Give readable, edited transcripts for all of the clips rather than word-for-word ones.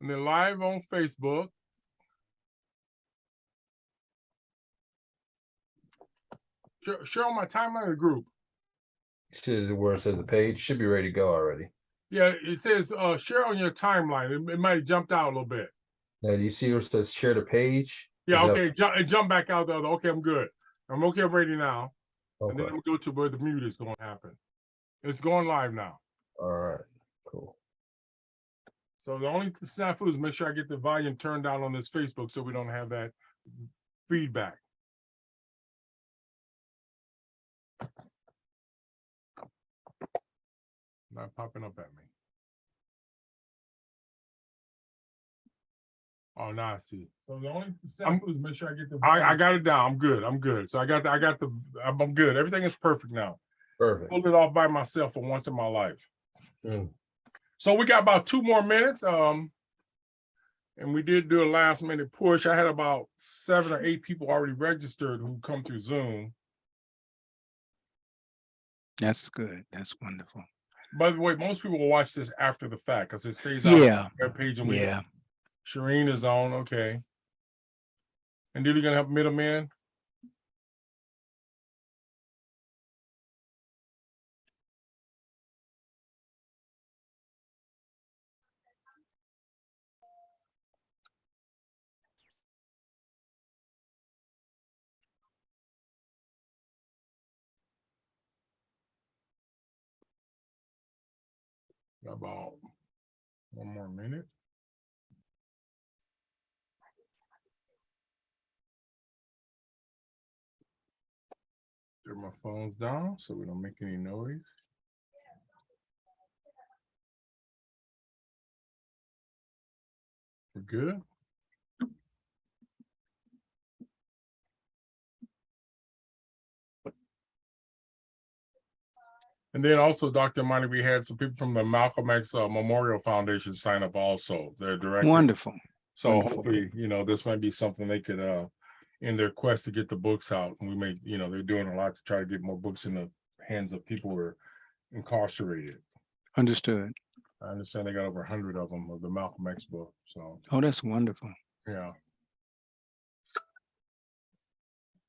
and then live on Facebook. Share on my timeline of the group. Where it says the page should be ready to go already. Yeah, it says share on your timeline. It might have jumped out a little bit. Now, do you see where it says share the page? Yeah, okay. Jump back out the other. Okay, I'm good. I'm okay ready now. Okay. And then we go to where the mute is going to happen. It's going live now. All right, cool. So the only snafu is make sure I get the volume turned down on this Facebook so we don't have that feedback. Not popping up at me. Oh, now I see. So the only snafu is make sure I get the volume. I got it down. I'm good. I'm good. So I'm good. Everything is perfect now. Perfect. Pulled it off by myself for once in my life. Mm. So we got about 2 more minutes. And we did do a last minute push. I had about 7 or 8 people already registered who come through Zoom. That's good. That's wonderful. By the way, most people will watch this after the fact because it stays on the web page. And Shireen is on. Okay. And Did you gonna help middleman? About 1 more minute. Turn my phones down so we don't make any noise. We're good. And then also, Dr. Imani, we had some people from the Malcolm X Memorial Foundation sign up also, their director. Wonderful. So Wonderful. hopefully, this might be something they could, in their quest to get the books out. And we may, they're doing a lot to try to get more books in the hands of people who are incarcerated. Understood. I understand they got over 100 of them of the Malcolm X book. So. Oh, that's wonderful. Yeah.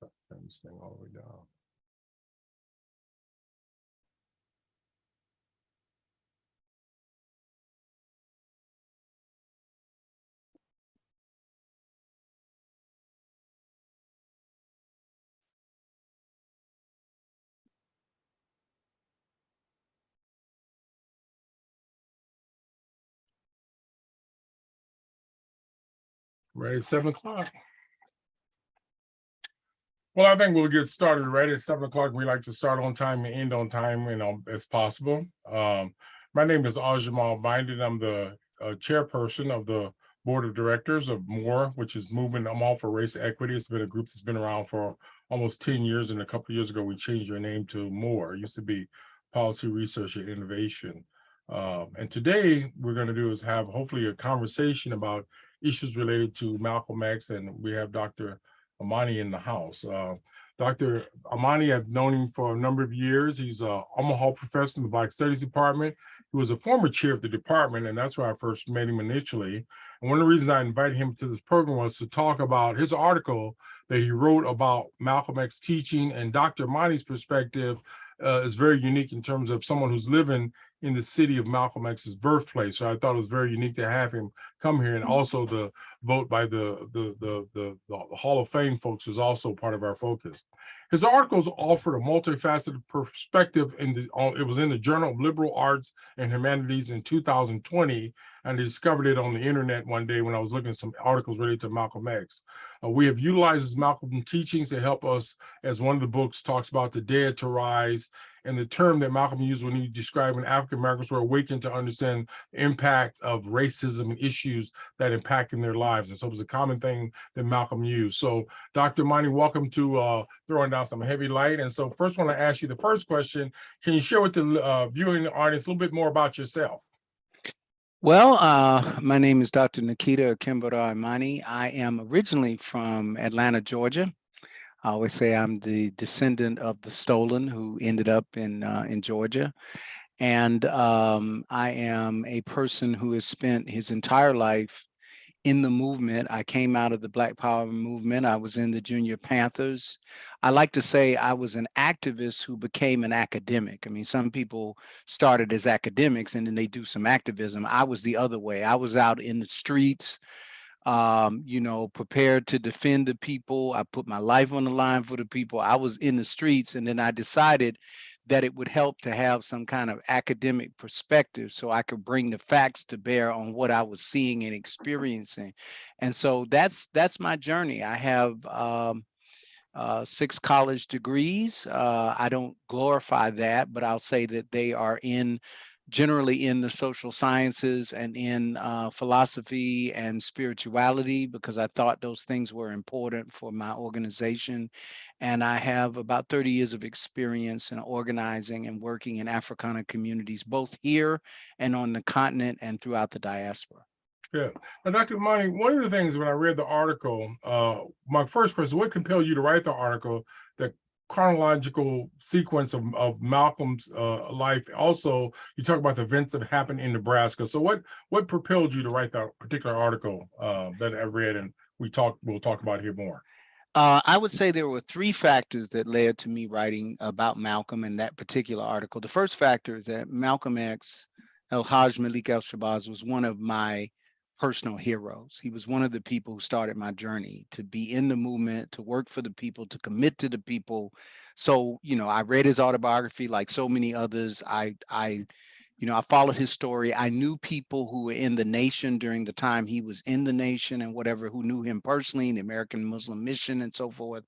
Turn this thing all the way down. Right at 7 o'clock. Well, I think we'll get started right at 7 o'clock. We like to start on time and end on time, as possible. My name is Ajamal Binded. I'm the chairperson of the board of directors of MORE, which is Movement Omaha for Race Equity. It's been a group that's been around for almost 10 years. And a couple of years ago, we changed our name to MORE. It used to be Policy Research and Innovation. And today we're going to do is have hopefully a conversation about issues related to Malcolm X. And we have Dr. Imani in the house. Dr. Imani, I've known him for a number of years. He's an Omaha professor in the Black Studies Department. He was a former chair of the department, and that's where I first met him initially. And one of the reasons I invited him to this program was to talk about his article that he wrote about Malcolm X teaching, and Dr. Imani's perspective is very unique in terms of someone who's living in the city of Malcolm X's birthplace. So I thought it was very unique to have him come here, and also the vote by the Hall of Fame folks is also part of our focus. His articles offered a multifaceted perspective it was in the Journal of Liberal Arts and Humanities in 2020, and I discovered it on the internet one day when I was looking at some articles related to Malcolm X. We have utilized his Malcolm teachings to help us, as one of the books talks about, the dead to rise, and the term that Malcolm used when he described when African Americans were awakened to understand the impact of racism and issues that impact in their lives. And so it was a common thing that Malcolm used. So Dr. Imani, welcome to Throwing Down Some Heavy Light. And so first I want to ask you the first question. Can you share with the viewing audience a little bit more about yourself? Well, my name is Dr. Nikita Kimbara Imani. I am originally from Atlanta, Georgia. I always say I'm the descendant of the stolen who ended up in Georgia. And I am a person who has spent his entire life in the movement. I came out of the Black Power movement. I was in the Junior Panthers. I like to say I was an activist who became an academic. I mean, some people started as academics and then they do some activism. I was the other way. I was out in the streets, prepared to defend the people. I put my life on the line for the people. I was in the streets, and then I decided that it would help to have some kind of academic perspective so I could bring the facts to bear on what I was seeing and experiencing. And so that's my journey. I have 6 college degrees. I don't glorify that, but I'll say that they are generally in the social sciences and in philosophy and spirituality, because I thought those things were important for my organization. And I have about 30 years of experience in organizing and working in Africana communities, both here and on the continent and throughout the diaspora. Yeah. Now, Dr. Imani, one of the things when I read the article, my first question, what compelled you to write the article, the chronological sequence of Malcolm's life? Also, you talk about the events that happened in Nebraska. So what propelled you to write that particular article that I read, and we'll talk about here more? I would say there were 3 factors that led to me writing about Malcolm in that particular article. The first factor is that Malcolm X, El-Hajj Malik El-Shabazz, was one of my personal heroes. He was one of the people who started my journey to be in the movement, to work for the people, to commit to the people. So, I read his autobiography like so many others. I followed his story. I knew people who were in the nation during the time he was in the nation and whatever, who knew him personally, the American Muslim Mission and so forth.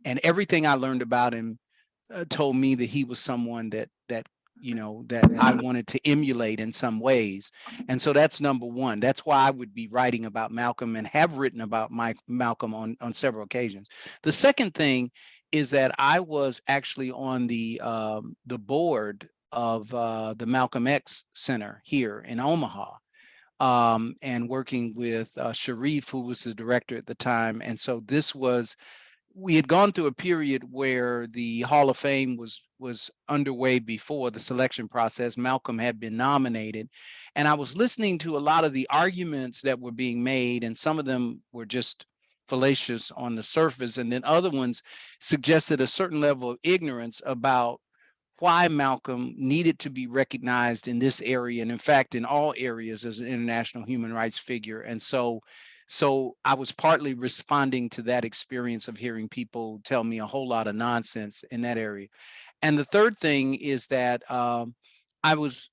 And everything I learned about him told me that he was someone that I wanted to emulate in some ways. And so that's number one. That's why I would be writing about Malcolm and have written about Malcolm on several occasions. The second thing is that I was actually on the board of the Malcolm X Center here in Omaha, and working with Sharif, who was the director at the time. And so we had gone through a period where the Hall of Fame was underway before the selection process. Malcolm had been nominated, and I was listening to a lot of the arguments that were being made, and some of them were just fallacious on the surface, and then other ones suggested a certain level of ignorance about why Malcolm needed to be recognized in this area, and in fact, in all areas, as an international human rights figure. And so I was partly responding to that experience of hearing people tell me a whole lot of nonsense in that area. And the third thing is that I was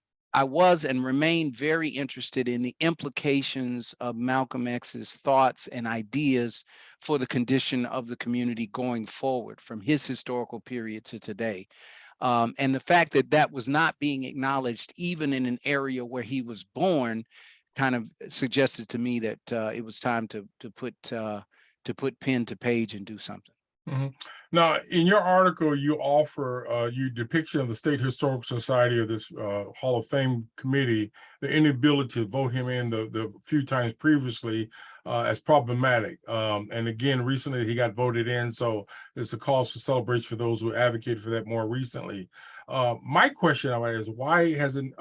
and remain very interested in the implications of Malcolm X's thoughts and ideas for the condition of the community going forward from his historical period to today. And the fact that that was not being acknowledged even in an area where he was born kind of suggested to me that it was time to put pen to page and do something. Mm-hmm. Now, in your article, you offer your depiction of the State Historical Society of this Hall of Fame committee, the inability to vote him in the few times previously as problematic. And again, recently he got voted in, so it's a cause for celebration for those who advocated for that more recently. My question is, why isn't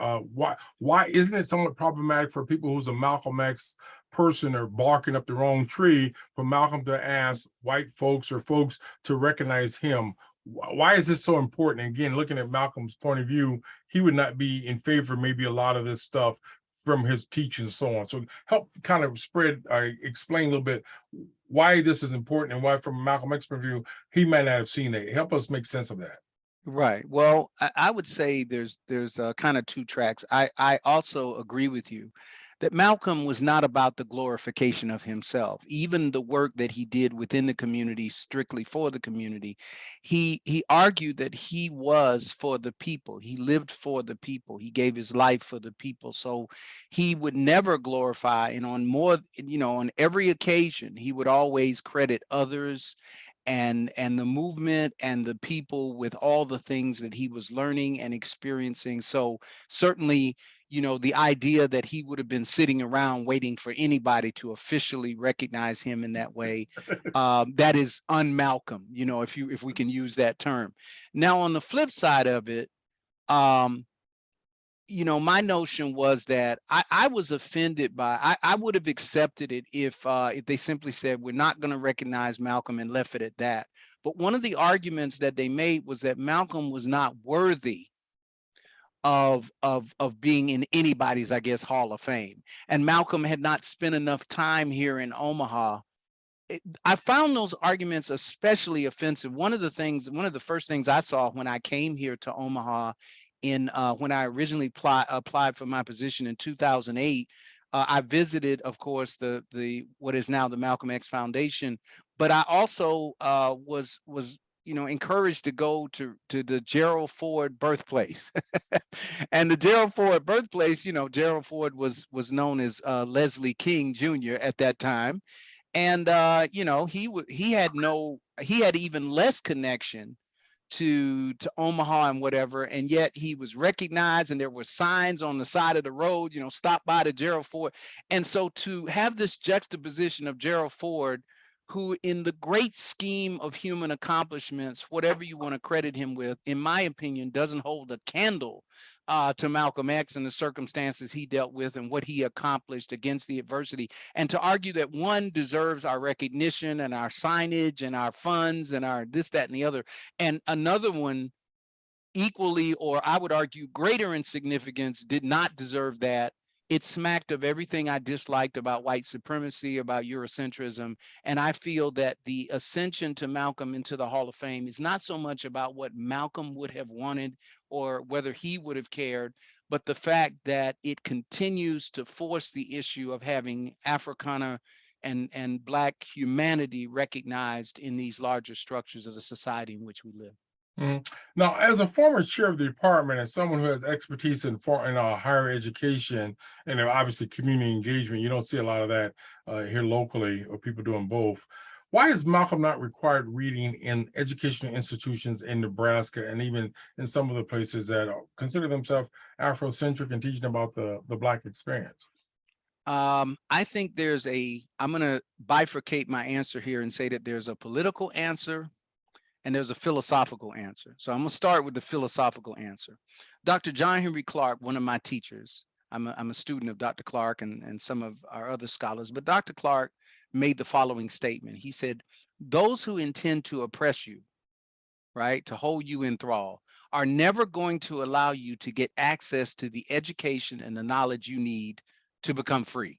it somewhat problematic for people who's a Malcolm X person or barking up the wrong tree for Malcolm to ask white folks or folks to recognize him? Why is this so important? And again, looking at Malcolm's point of view, he would not be in favor of maybe a lot of this stuff from his teaching and so on. So help kind of explain a little bit why this is important and why from Malcolm X's point of view, he might not have seen that. Help us make sense of that. Right. Well, I would say there's kind of 2 tracks. I also agree with you that Malcolm was not about the glorification of himself. Even the work that he did within the community, strictly for the community, he argued that he was for the people. He lived for the people. He gave his life for the people. So he would never glorify, and on every occasion, he would always credit others and the movement and the people with all the things that he was learning and experiencing. So certainly, the idea that he would have been sitting around waiting for anybody to officially recognize him in that way, that is un-Malcolm, if we can use that term. Now, on the flip side of it, my notion was that I was offended by, I would have accepted it if they simply said, we're not going to recognize Malcolm and left it at that. But one of the arguments that they made was that Malcolm was not worthy of being in anybody's, I guess, Hall of Fame. And Malcolm had not spent enough time here in Omaha. I found those arguments especially offensive. One of the first things I saw when I came here to Omaha when I originally applied for my position in 2008, I visited, of course, the what is now the Malcolm X Foundation, but I also was encouraged to go to the Gerald Ford birthplace. And the Gerald Ford birthplace, Gerald Ford was known as Leslie King Jr. at that time. And he had even less connection to Omaha and whatever, and yet he was recognized, and there were signs on the side of the road, stop by the Gerald Ford. And so to have this juxtaposition of Gerald Ford, who in the great scheme of human accomplishments, whatever you want to credit him with, in my opinion, doesn't hold a candle to Malcolm X and the circumstances he dealt with and what he accomplished against the adversity. And to argue that one deserves our recognition and our signage and our funds and our this, that, and the other, and another one equally, or I would argue greater in significance, did not deserve that. It smacked of everything I disliked about white supremacy, about Eurocentrism. And I feel that the ascension to Malcolm into the Hall of Fame is not so much about what Malcolm would have wanted or whether he would have cared, but the fact that it continues to force the issue of having Africana and Black humanity recognized in these larger structures of the society in which we live. Now, as a former chair of the department and someone who has expertise in higher education and obviously community engagement, you don't see a lot of that here locally, or people doing both. Why is Malcolm not required reading in educational institutions in Nebraska and even in some of the places that consider themselves Afrocentric and teaching about the Black experience? I think I'm going to bifurcate my answer here and say that there's a political answer and there's a philosophical answer. So I'm gonna start with the philosophical answer. Dr. John Henry Clark, one of my teachers, I'm a student of Dr. Clark and some of our other scholars, but Dr. Clark made the following statement. He said, those who intend to oppress you, right, to hold you in thrall, are never going to allow you to get access to the education and the knowledge you need to become free.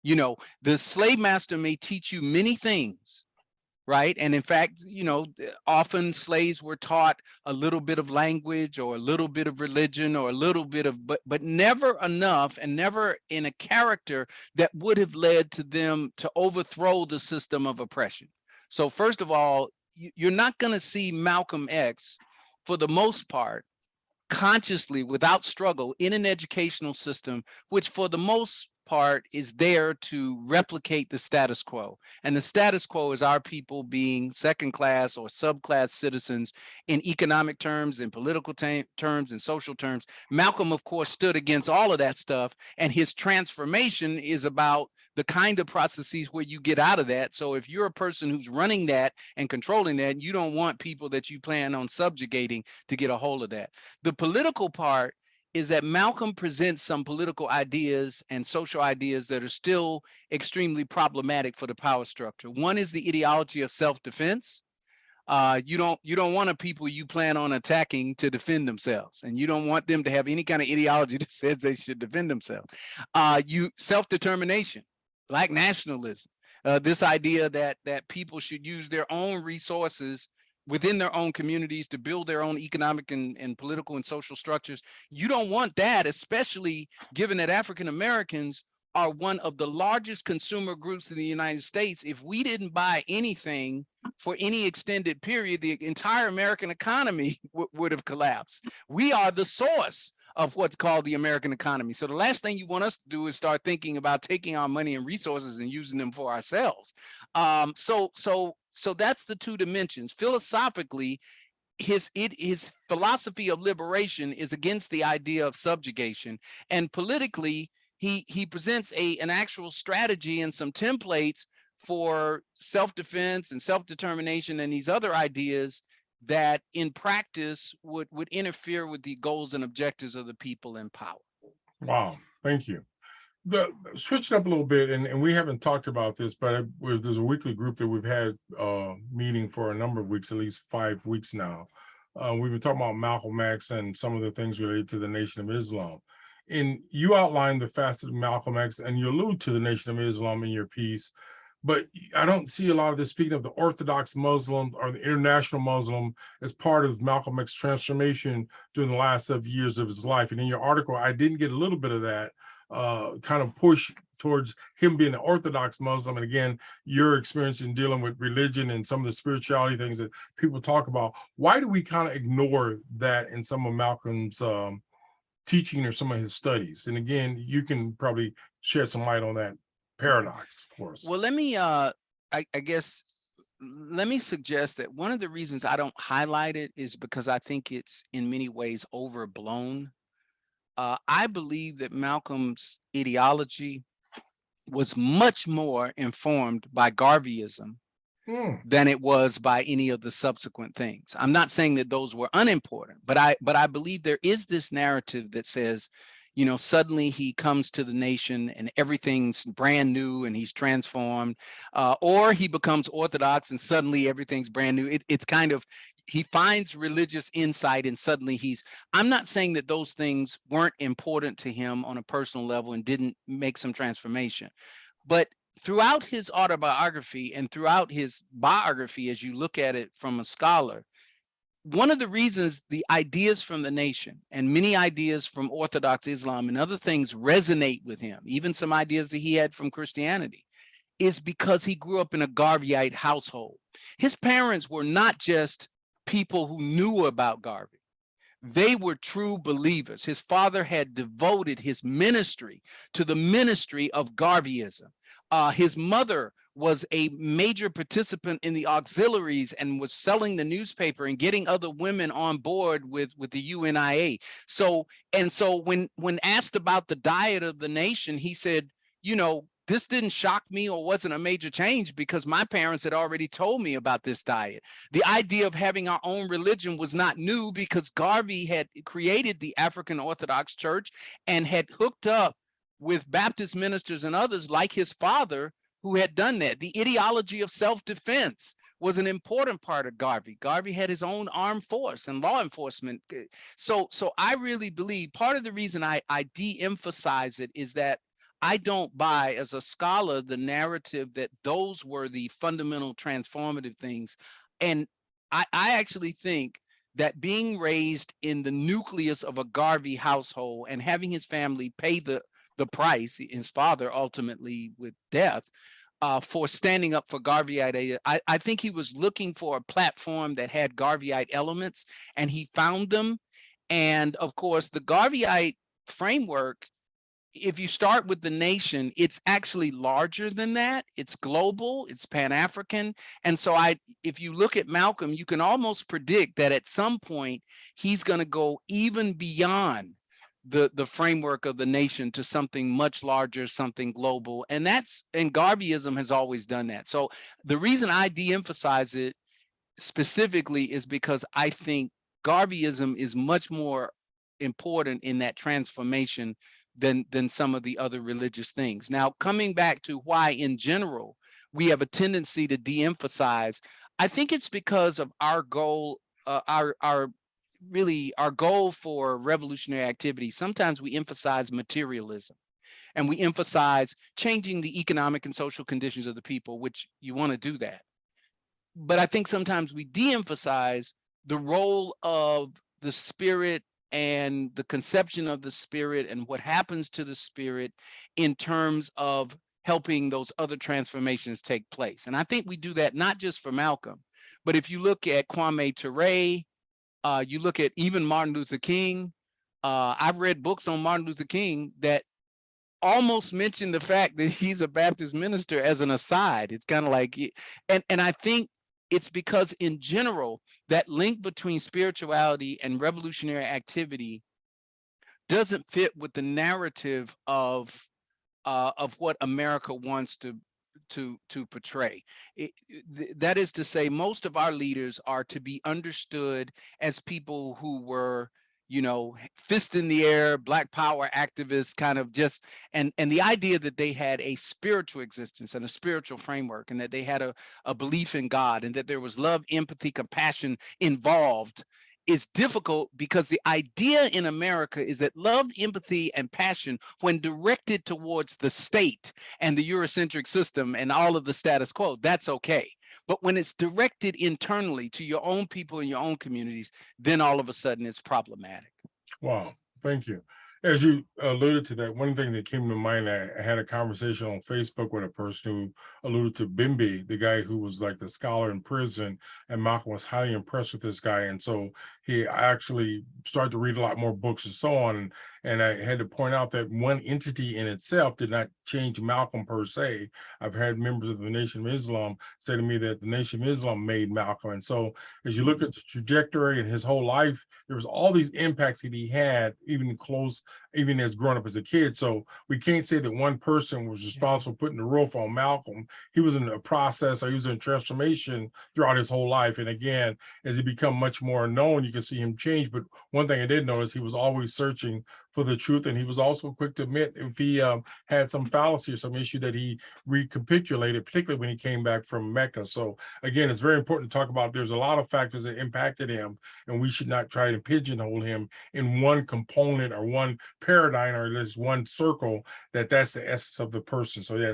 The slave master may teach you many things, right? And in fact, often slaves were taught a little bit of language or a little bit of religion or a little bit of, but never enough and never in a character that would have led to them to overthrow the system of oppression. So first of all, you're not going to see Malcolm X, for the most part, consciously, without struggle, in an educational system, which for the most part is there to replicate the status quo. And the status quo is our people being second class or subclass citizens in economic terms, in political terms, in social terms. Malcolm, of course, stood against all of that stuff. And his transformation is about the kind of processes where you get out of that. So if you're a person who's running that and controlling that, you don't want people that you plan on subjugating to get a hold of that. The political part is that Malcolm presents some political ideas and social ideas that are still extremely problematic for the power structure. One is the ideology of self-defense. You don't want a people you plan on attacking to defend themselves, and you don't want them to have any kind of ideology that says they should defend themselves. Self-determination, Black nationalism, this idea that people should use their own resources within their own communities to build their own economic and political and social structures. You don't want that, especially given that African Americans are one of the largest consumer groups in the United States. If we didn't buy anything for any extended period, the entire American economy would have collapsed. We are the source of what's called the American economy. So the last thing you want us to do is start thinking about taking our money and resources and using them for ourselves. So that's the two dimensions. Philosophically, his philosophy of liberation is against the idea of subjugation, and politically, he presents an actual strategy and some templates for self-defense and self-determination and these other ideas that in practice would interfere with the goals and objectives of the people in power. Wow, thank you. Switching up a little bit, and we haven't talked about this, but there's a weekly group that we've had meeting for a number of weeks, at least 5 weeks now. We've been talking about Malcolm X and some of the things related to the Nation of Islam. And you outlined the facet of Malcolm X, and you allude to the Nation of Islam in your piece, but I don't see a lot of this speaking of the Orthodox Muslim or the international Muslim as part of Malcolm X's transformation during the last several years of his life. And in your article, I didn't get a little bit of that kind of push towards him being an Orthodox Muslim. And again, your experience in dealing with religion and some of the spirituality things that people talk about. Why do we kind of ignore that in some of Malcolm's teaching or some of his studies? And again, you can probably shed some light on that paradox for us. Well, let me, I guess, let me suggest that one of the reasons I don't highlight it is because I think it's in many ways overblown. I believe that Malcolm's ideology was much more informed by Garveyism than it was by any of the subsequent things. I'm not saying that those were unimportant, but I believe there is this narrative that says, you know, suddenly he comes to the nation and everything's brand new and he's transformed, or he becomes Orthodox and suddenly everything's brand new. It's kind of, he finds religious insight and suddenly I'm not saying that those things weren't important to him on a personal level and didn't make some transformation, but throughout his autobiography and throughout his biography, as you look at it from a scholar, one of the reasons the ideas from the nation and many ideas from Orthodox Islam and other things resonate with him, even some ideas that he had from Christianity, is because he grew up in a Garveyite household. His parents were not just people who knew about Garvey. They were true believers. His father had devoted his ministry to the ministry of Garveyism. His mother was a major participant in the auxiliaries and was selling the newspaper and getting other women on board with the UNIA. So when asked about the diet of the nation, he said, you know, this didn't shock me or wasn't a major change because my parents had already told me about this diet. The idea of having our own religion was not new because Garvey had created the African Orthodox Church and had hooked up with Baptist ministers and others like his father who had done that. The ideology of self-defense was an important part of Garvey. Garvey had his own armed force and law enforcement. So I really believe part of the reason I de-emphasize it is that I don't buy, as a scholar, the narrative that those were the fundamental transformative things. And I actually think that being raised in the nucleus of a Garvey household and having his family pay the price, his father ultimately with death, for standing up for Garveyite, I think he was looking for a platform that had Garveyite elements, and he found them. And of course, the Garveyite framework, if you start with the nation, it's actually larger than that. It's global, it's Pan-African. And so if you look at Malcolm, you can almost predict that at some point, he's going to go even beyond the framework of the nation to something much larger, something global. And Garveyism has always done that. So the reason I de-emphasize it specifically is because I think Garveyism is much more important in that transformation than some of the other religious things. Now, coming back to why in general we have a tendency to de-emphasize, I think it's because of our goal, our goal for revolutionary activity. Sometimes we emphasize materialism and we emphasize changing the economic and social conditions of the people, which you want to do that. But I think sometimes we de-emphasize the role of the spirit and the conception of the spirit and what happens to the spirit in terms of helping those other transformations take place. And I think we do that not just for Malcolm, but if you look at Kwame Ture, you look at even Martin Luther King. I've read books on Martin Luther King that almost mention the fact that he's a Baptist minister as an aside. It's kind of like, and I think it's because in general, that link between spirituality and revolutionary activity doesn't fit with the narrative of what America wants to to portray. That is to say, most of our leaders are to be understood as people who were, fist in the air, Black Power activists, kind of just, and the idea that they had a spiritual existence and a spiritual framework, and that they had a belief in God, and that there was love, empathy, compassion involved, is difficult, because the idea in America is that love, empathy, and passion, when directed towards the state and the Eurocentric system and all of the status quo, that's okay. But when it's directed internally to your own people in your own communities, then all of a sudden it's problematic. Wow, thank you. As you alluded to that, one thing that came to mind, I had a conversation on Facebook with a person who alluded to Bimby, the guy who was like the scholar in prison, and Malcolm was highly impressed with this guy. And so he actually started to read a lot more books and so on. And I had to point out that one entity in itself did not change Malcolm per se. I've had members of the Nation of Islam say to me that the Nation of Islam made Malcolm. And so as you look at the trajectory and his whole life, there was all these impacts that he had, even as growing up as a kid. So we can't say that one person was responsible for putting the roof on Malcolm. He was in a process, or he was in transformation throughout his whole life. And again, as he become much more known, you can see him change. But one thing I did notice, he was always searching for the truth, and he was also quick to admit if he had some fallacy or some issue that he recapitulated, particularly when he came back from Mecca. So again, it's very important to talk about. There's a lot of factors that impacted him, and we should not try to pigeonhole him in one component or one paradigm or just one circle. That's the essence of the person. So yeah,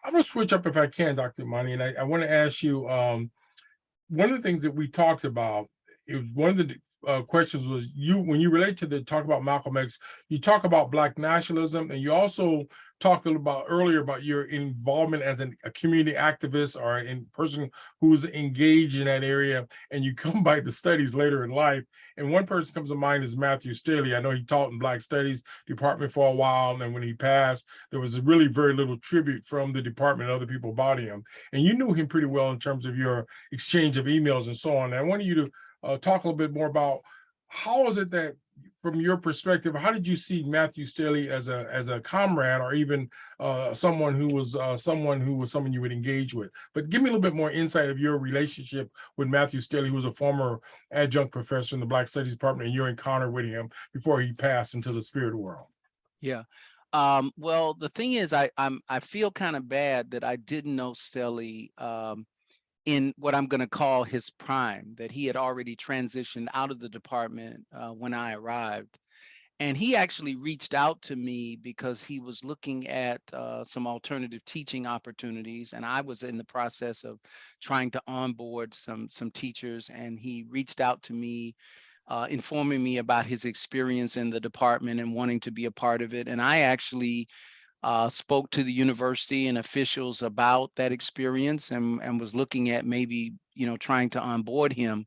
I'm going to switch up if I can, Dr. Imani, and I want to ask you, one of the things that we talked about, one of the questions was, when you relate to talk about Malcolm X, you talk about Black nationalism, and you also talked a little about earlier about your involvement as a community activist or a person who's engaged in that area, and you come by the studies later in life. And one person comes to mind is Matthew Staley. I know he taught in Black Studies department for a while, and when he passed, there was really very little tribute from the department and other people about him. And you knew him pretty well in terms of your exchange of emails and so on. And I wanted you to talk a little bit more about how is it that, from your perspective, how did you see Matthew Staley as a comrade, or even someone who was someone you would engage with? But give me a little bit more insight of your relationship with Matthew Staley, who was a former adjunct professor in the Black Studies department, and your encounter with him before he passed into the spirit world. Yeah. Well, the thing is, I feel kind of bad that I didn't know Staley in what I'm going to call his prime, that he had already transitioned out of the department when I arrived. And he actually reached out to me because he was looking at some alternative teaching opportunities. And I was in the process of trying to onboard some teachers. And he reached out to me, informing me about his experience in the department and wanting to be a part of it. And I actually spoke to the university and officials about that experience, and was looking at maybe, trying to onboard him.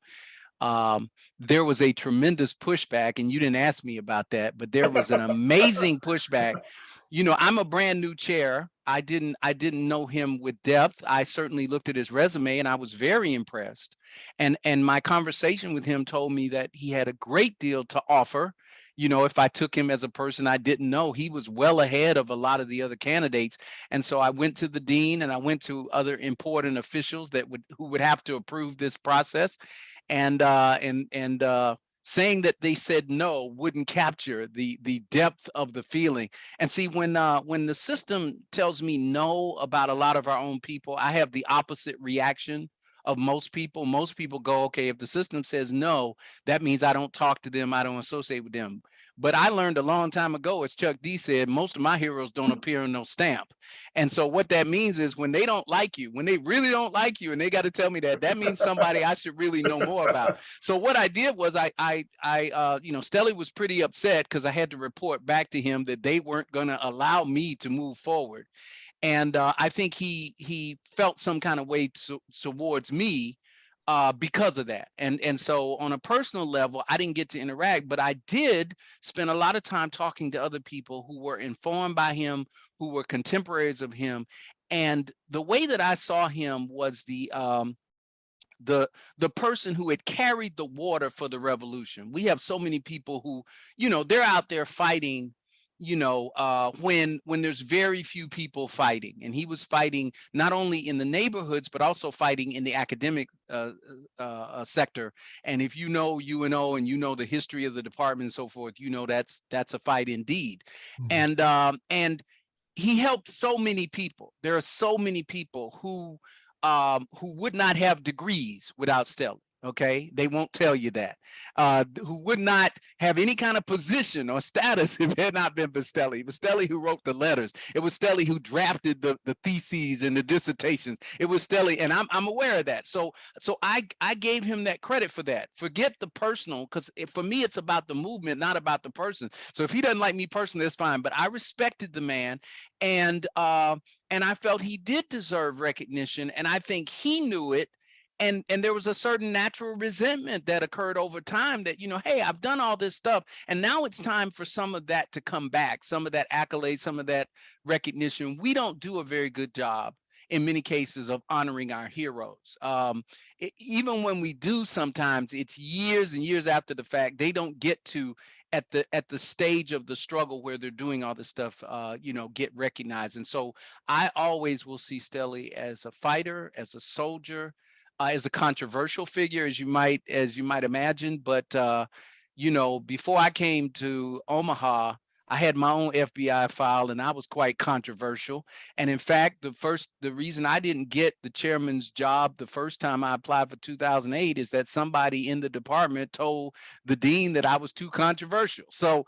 There was a tremendous pushback, and you didn't ask me about that, but there was an amazing pushback. I'm a brand new chair. I didn't know him with depth. I certainly looked at his resume and I was very impressed. And my conversation with him told me that he had a great deal to offer. If I took him as a person I didn't know, he was well ahead of a lot of the other candidates. And so I went to the dean, and I went to other important officials who would have to approve this process. And saying that they said no wouldn't capture the depth of the feeling. And see, when the system tells me no about a lot of our own people, I have the opposite reaction of most people. Most people go, okay, if the system says no, that means I don't talk to them, I don't associate with them. But I learned a long time ago, as Chuck D said, most of my heroes don't appear on no stamp. And so what that means is, when they don't like you, when they really don't like you, and they got to tell me that means somebody I should really know more about. So what I did was Staley was pretty upset because I had to report back to him that they weren't going to allow me to move forward. And I think he felt some kind of way towards me because of that. And so on a personal level, I didn't get to interact, but I did spend a lot of time talking to other people who were informed by him, who were contemporaries of him. And the way that I saw him was the person who had carried the water for the revolution. We have so many people who, they're out there fighting when there's very few people fighting, and he was fighting not only in the neighborhoods, but also fighting in the academic sector. And if you know UNO and you know the history of the department and so forth, that's a fight indeed. And he helped so many people. There are so many people who would not have degrees without Stelly. Okay, they won't tell you that, who would not have any kind of position or status if it had not been for Stelly. It was Stelly who wrote the letters. It was Stelly who drafted the theses and the dissertations. It was Stelly, and I'm aware of that. So I gave him that credit for that. Forget the personal, because for me it's about the movement, not about the person. So if he doesn't like me personally, that's fine. But I respected the man, and I felt he did deserve recognition, and I think he knew it. And there was a certain natural resentment that occurred over time that, hey, I've done all this stuff, and now it's time for some of that to come back, some of that accolade, some of that recognition. We don't do a very good job in many cases of honoring our heroes. Even when we do, sometimes it's years and years after the fact. They don't get to at the stage of the struggle where they're doing all this stuff, get recognized. And so I always will see Stelly as a fighter, as a soldier, as a controversial figure, as you might imagine. But before I came to Omaha, I had my own FBI file, and I was quite controversial. And in fact, the reason I didn't get the chairman's job the first time I applied for 2008 is that somebody in the department told the dean that I was too controversial. So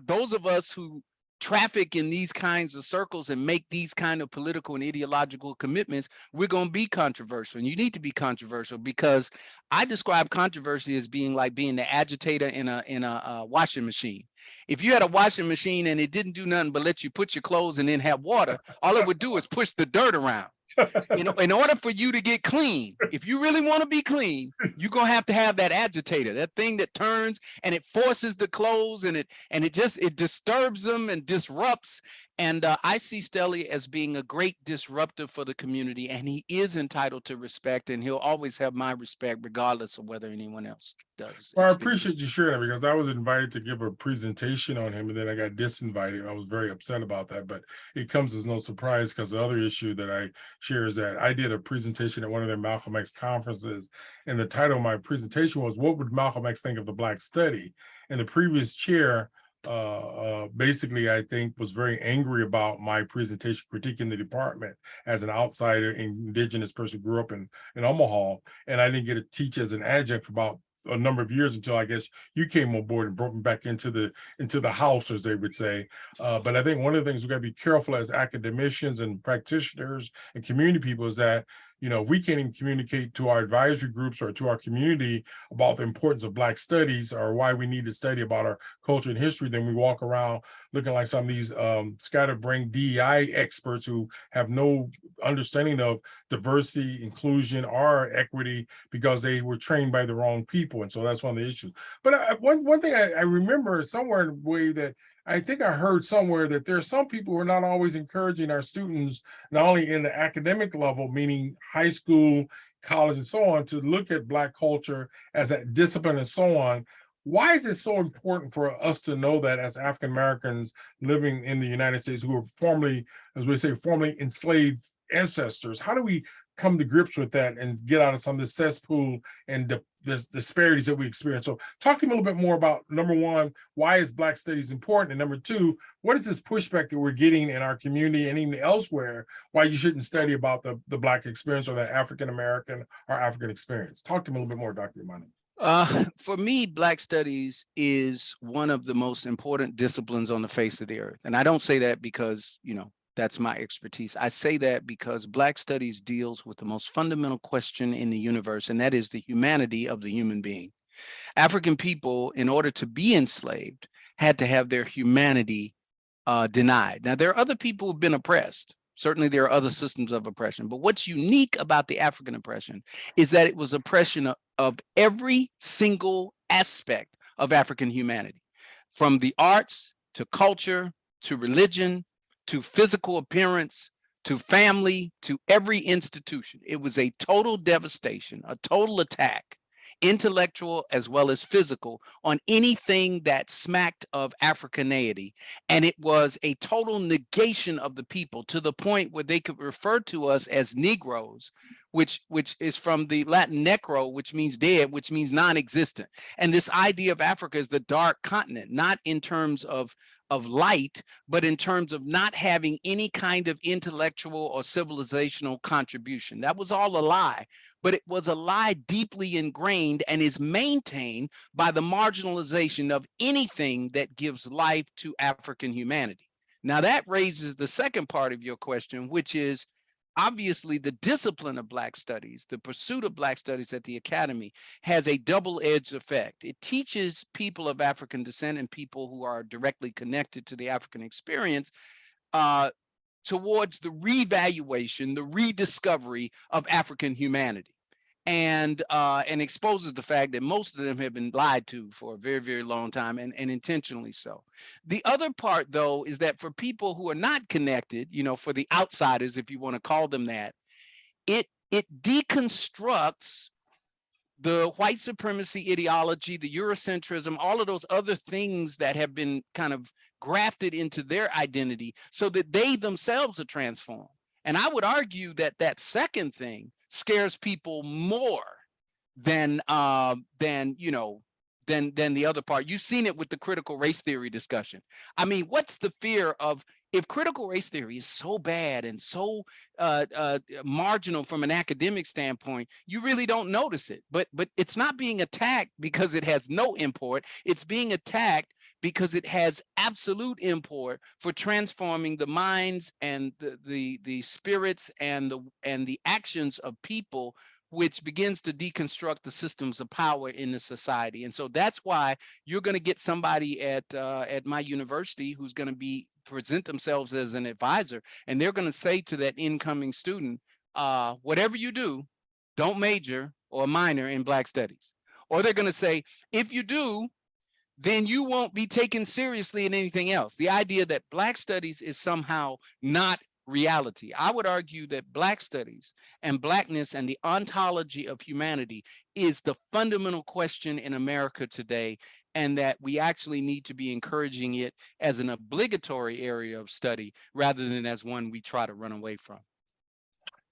those of us who traffic in these kinds of circles and make these kind of political and ideological commitments, we're going to be controversial. And you need to be controversial, because I describe controversy as being like being the agitator in a washing machine. If you had a washing machine and it didn't do nothing but let you put your clothes and then have water, all it would do is push the dirt around. In order for you to get clean, if you really want to be clean, you're going to have that agitator, that thing that turns and it forces the clothes, and it disturbs them and disrupts. And I see Stelly as being a great disruptor for the community, and he is entitled to respect, and he'll always have my respect regardless of whether anyone else does. Well, I appreciate you sharing that, because I was invited to give a presentation on him, and then I got disinvited. I was very upset about that, but it comes as no surprise, because the other issue that I share is that I did a presentation at one of their Malcolm X conferences, and the title of my presentation was, "What would Malcolm X think of the Black Study?" And the previous chair basically, I think, was very angry about my presentation critiquing the department as an outsider, indigenous person who grew up in Omaha, and I didn't get to teach as an adjunct for about a number of years until I guess you came on board and brought me back into the house, as they would say. But I think one of the things we got to be careful as academicians and practitioners and community people is that, we can't even communicate to our advisory groups or to our community about the importance of Black studies or why we need to study about our culture and history. Then we walk around looking like some of these scatterbrained DEI experts who have no understanding of diversity, inclusion, or equity, because they were trained by the wrong people. And so that's one of the issues. But one thing I remember somewhere in the way that I think I heard somewhere that there are some people who are not always encouraging our students, not only in the academic level, meaning high school, college, and so on, to look at Black culture as a discipline and so on. Why is it so important for us to know that as African Americans living in the United States who were formerly, as we say, formerly enslaved ancestors? How do we come to grips with that and get out of some of the cesspool and the disparities that we experience? So talk to me a little bit more about, number one, why is Black studies important? And number two, what is this pushback that we're getting in our community and even elsewhere, why you shouldn't study about the Black experience or the African American or African experience? Talk to me a little bit more, Dr. Imani. For me, Black studies is one of the most important disciplines on the face of the earth. And I don't say that because, that's my expertise. I say that because Black studies deals with the most fundamental question in the universe, and that is the humanity of the human being. African people, in order to be enslaved, had to have their humanity denied. Now, there are other people who've been oppressed. Certainly, there are other systems of oppression. But what's unique about the African oppression is that it was oppression of every single aspect of African humanity, from the arts to culture to religion to physical appearance, to family, to every institution. It was a total devastation, a total attack. intellectual as well as physical, on anything that smacked of Africaneity. And it was a total negation of the people, to the point where they could refer to us as Negroes, which is from the Latin necro, which means dead, which means non-existent. And this idea of Africa as the dark continent, not in terms of light, but in terms of not having any kind of intellectual or civilizational contribution. That was all a lie, but it was a lie deeply ingrained and is maintained by the marginalization of anything that gives life to African humanity. Now that raises the second part of your question, which is, obviously, the discipline of Black studies, the pursuit of Black studies at the Academy, has a double-edged effect. It teaches people of African descent and people who are directly connected to the African experience towards the revaluation, the rediscovery of African humanity, and exposes the fact that most of them have been lied to for a very, very long time, and intentionally so. The other part, though, is that for people who are not connected, you know, for the outsiders, if you want to call them that, it deconstructs the white supremacy ideology, the Eurocentrism, all of those other things that have been kind of grafted into their identity so that they themselves are transformed. And I would argue that that second thing scares people more than the other part. You've seen it with the critical race theory discussion. I mean, what's the fear of, if critical race theory is so bad and so marginal from an academic standpoint, you really don't notice it. But it's not being attacked because it has no import. It's being attacked because it has absolute import for transforming the minds and the spirits and the actions of people, which begins to deconstruct the systems of power in the society. And so that's why you're going to get somebody at my university who's going to present themselves as an advisor, and they're going to say to that incoming student, whatever you do, don't major or minor in Black studies. Or they're going to say, if you do, then you won't be taken seriously in anything else. The idea that Black studies is somehow not reality. I would argue that Black studies and Blackness and the ontology of humanity is the fundamental question in America today, and that we actually need to be encouraging it as an obligatory area of study rather than as one we try to run away from.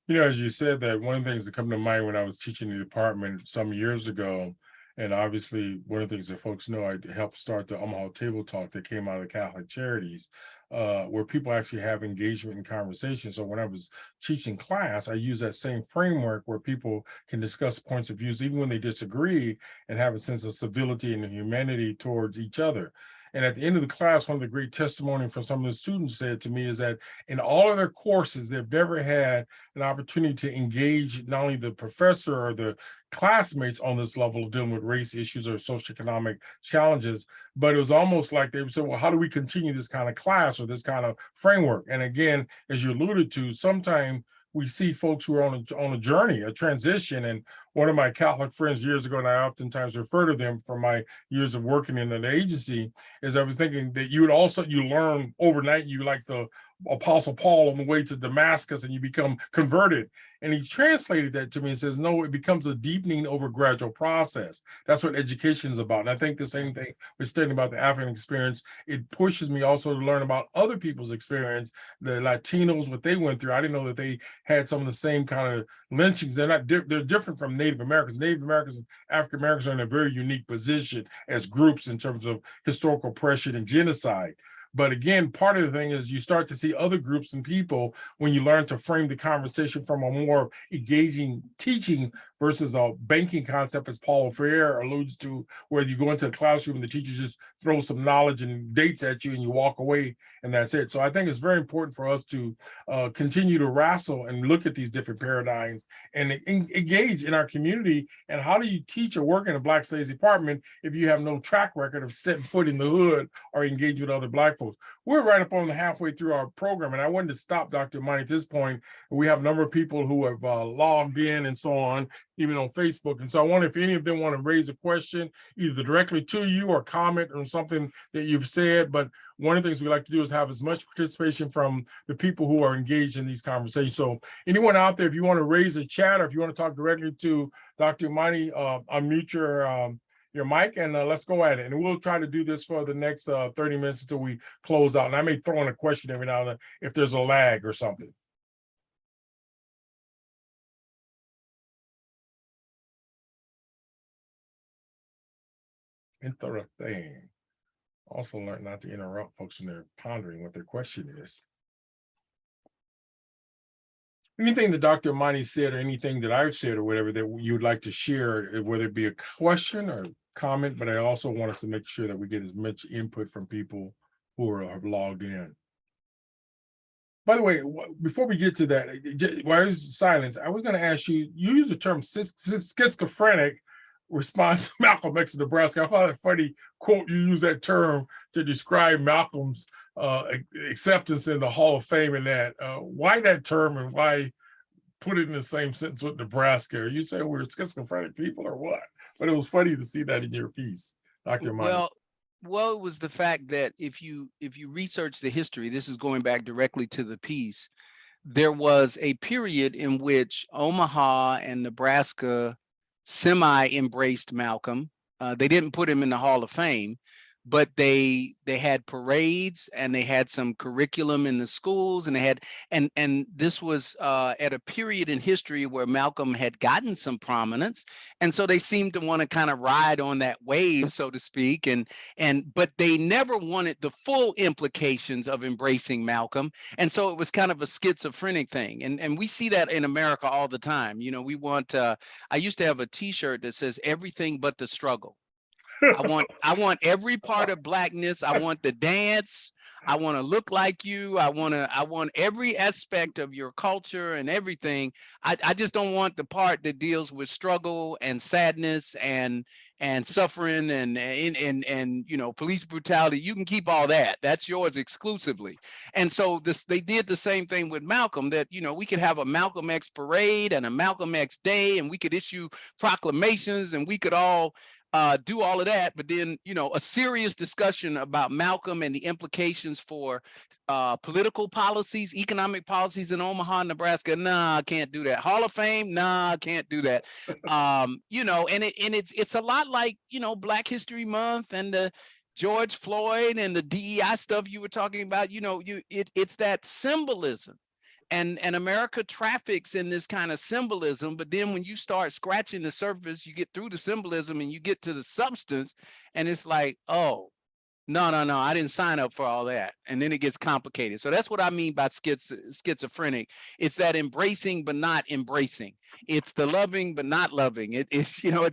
You know, as you said that, one of the things that come to mind when I was teaching the department some years ago, and obviously one of the things that folks know, I helped start the Omaha Table Talk that came out of Catholic Charities, where people actually have engagement and conversation. So when I was teaching class, I use that same framework where people can discuss points of views, even when they disagree, and have a sense of civility and humanity towards each other. And at the end of the class, one of the great testimony from some of the students said to me is that in all of their courses, they've never had an opportunity to engage not only the professor or the classmates on this level of dealing with race issues or socioeconomic challenges, but it was almost like they would say, well, how do we continue this kind of class or this kind of framework? And again, as you alluded to, sometimes we see folks who are on a journey, a transition. And one of my Catholic friends years ago, and I oftentimes refer to them from my years of working in an agency, is I was thinking that you learn overnight, you like the Apostle Paul on the way to Damascus, and you become converted. And he translated that to me and says, no, it becomes a deepening over gradual process. That's what education is about. And I think the same thing with studying about the African experience. It pushes me also to learn about other people's experience, the Latinos, what they went through. I didn't know that they had some of the same kind of lynchings. They're different from Native Americans. Native Americans and African Americans are in a very unique position as groups in terms of historical oppression and genocide. But again, part of the thing is you start to see other groups and people when you learn to frame the conversation from a more engaging teaching versus a banking concept, as Paulo Freire alludes to, where you go into a classroom and the teacher just throws some knowledge and dates at you and you walk away and that's it. So I think it's very important for us to continue to wrestle and look at these different paradigms and engage in our community. And how do you teach or work in a Black Studies department if you have no track record of setting foot in the hood or engage with other Black folks. We're right up on the halfway through our program, and I wanted to stop Dr. Imani at this point. We have a number of people who have logged in and so on, even on Facebook. And so I wonder if any of them want to raise a question, either directly to you or comment on something that you've said. But one of the things we like to do is have as much participation from the people who are engaged in these conversations. So anyone out there, if you want to raise a chat or if you want to talk directly to Dr. Imani, unmute your mic and let's go at it. And we'll try to do this for the next 30 minutes until we close out. And I may throw in a question every now and then if there's a lag or something. Interesting. Also learn not to interrupt folks when they're pondering what their question is. Anything that Dr. Imani said or anything that I've said or whatever that you'd like to share, whether it be a question or comment, but I also want us to make sure that we get as much input from people who have logged in. By the way, before we get to that, while there's silence, I was going to ask you, you use the term schizophrenic response to Malcolm X in Nebraska. I found it funny, quote, you use that term to describe Malcolm's acceptance in the Hall of Fame and that. Why that term and why put it in the same sentence with Nebraska? Are you saying we're schizophrenic people or what? But it was funny to see that in your piece, Dr. Imani. Well, it was the fact that if you research the history, this is going back directly to the piece, there was a period in which Omaha and Nebraska semi-embraced Malcolm. They didn't put him in the Hall of Fame, but they had parades and they had some curriculum in the schools, and they had and this was at a period in history where Malcolm had gotten some prominence, and so they seemed to want to kind of ride on that wave, so to speak, but they never wanted the full implications of embracing Malcolm, and so it was kind of a schizophrenic thing, and we see that in America all the time. You know, we want I used to have a T-shirt that says everything but the struggle. I want every part of Blackness. I want the dance. I want to look like you. I want every aspect of your culture and everything. I just don't want the part that deals with struggle and sadness and suffering and you know, police brutality. You can keep all that. That's yours exclusively. And so they did the same thing with Malcolm, that, you know, we could have a Malcolm X parade and a Malcolm X day, and we could issue proclamations, and we could all do all of that, but then, you know, a serious discussion about Malcolm and the implications for political policies, economic policies in Omaha, Nebraska. Nah, I can't do that. Hall of Fame. Nah, I can't do that. You know, and it's a lot like, you know, Black History Month and the George Floyd and the DEI stuff you were talking about. You know, it's that symbolism. And America traffics in this kind of symbolism, but then when you start scratching the surface, you get through the symbolism and you get to the substance, and it's like, oh, no, I didn't sign up for all that. And then it gets complicated. So that's what I mean by schizophrenic. It's that embracing but not embracing. It's the loving but not loving. It's, you know,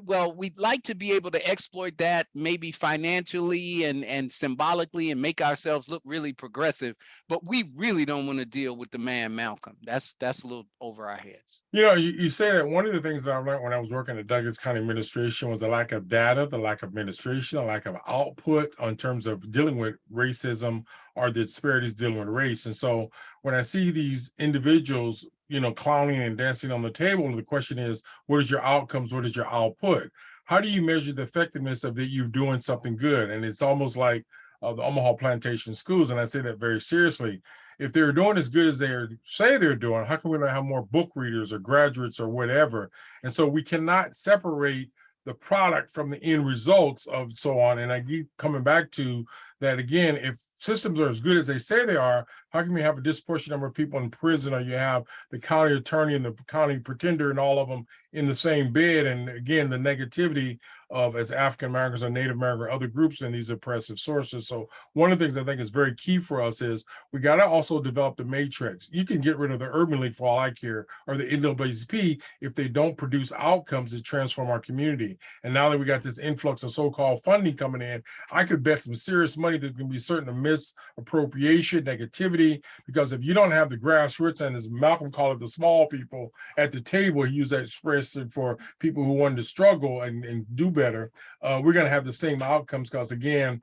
well, we'd like to be able to exploit that maybe financially and symbolically and make ourselves look really progressive, but we really don't want to deal with the man Malcolm. That's a little over our heads. You know, you say that one of the things that I learned when I was working at Douglas County Administration was the lack of data, the lack of administration, the lack of output in terms of dealing with racism or the disparities dealing with race. And so when I see these individuals, you know, clowning and dancing on the table, the question is, what is your outcomes? What is your output? How do you measure the effectiveness of that you're doing something good? And it's almost like the Omaha Plantation Schools, and I say that very seriously. If they're doing as good as they say they're doing, how can we not have more book readers or graduates or whatever? And so we cannot separate the product from the end results of so on. And I keep coming back to that again, if systems are as good as they say they are, how can we have a disproportionate number of people in prison, or you have the county attorney and the county pretender and all of them in the same bed? And again, the negativity of, as African Americans or Native American or other groups in these oppressive sources. So one of the things I think is very key for us is we got to also develop the matrix. You can get rid of the Urban League for all I care, or the NAACP, if they don't produce outcomes that transform our community. And now that we got this influx of so-called funding coming in, I could bet some serious money that can be certain to misappropriation, negativity, because if you don't have the grassroots, and as Malcolm called it, the small people at the table, he used that expression for people who wanted to struggle and do better, we're going to have the same outcomes, because again,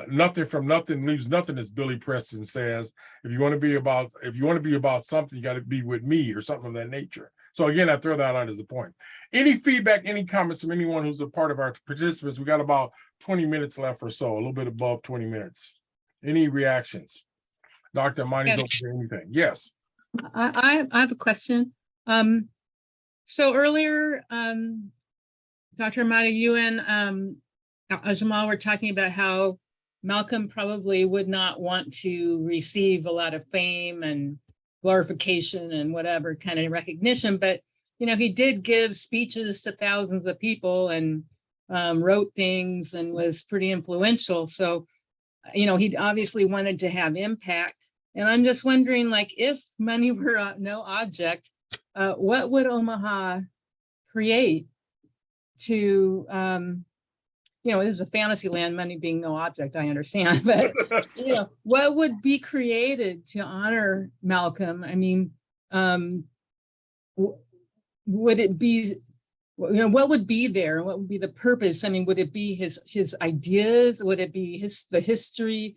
nothing from nothing leaves nothing, as Billy Preston says. If you want to be about something, you got to be with me, or something of that nature. So again, I throw that out as a point. Any feedback, any comments from anyone who's a part of our participants? We got about 20 minutes left or so, a little bit above 20 minutes. Any reactions? Dr. Imani's open to anything. Yes. I have a question. So earlier, Dr. Imani, you and Jamal were talking about how Malcolm probably would not want to receive a lot of fame and glorification and whatever kind of recognition, but he did give speeches to thousands of people and wrote things and was pretty influential. So, he obviously wanted to have impact. And I'm just wondering, like, if money were no object, what would Omaha create to, this is a fantasy land, money being no object, I understand, but, what would be created to honor Malcolm? I mean, would it be, what would be there? What would be the purpose? I mean, would it be his ideas? Would it be the history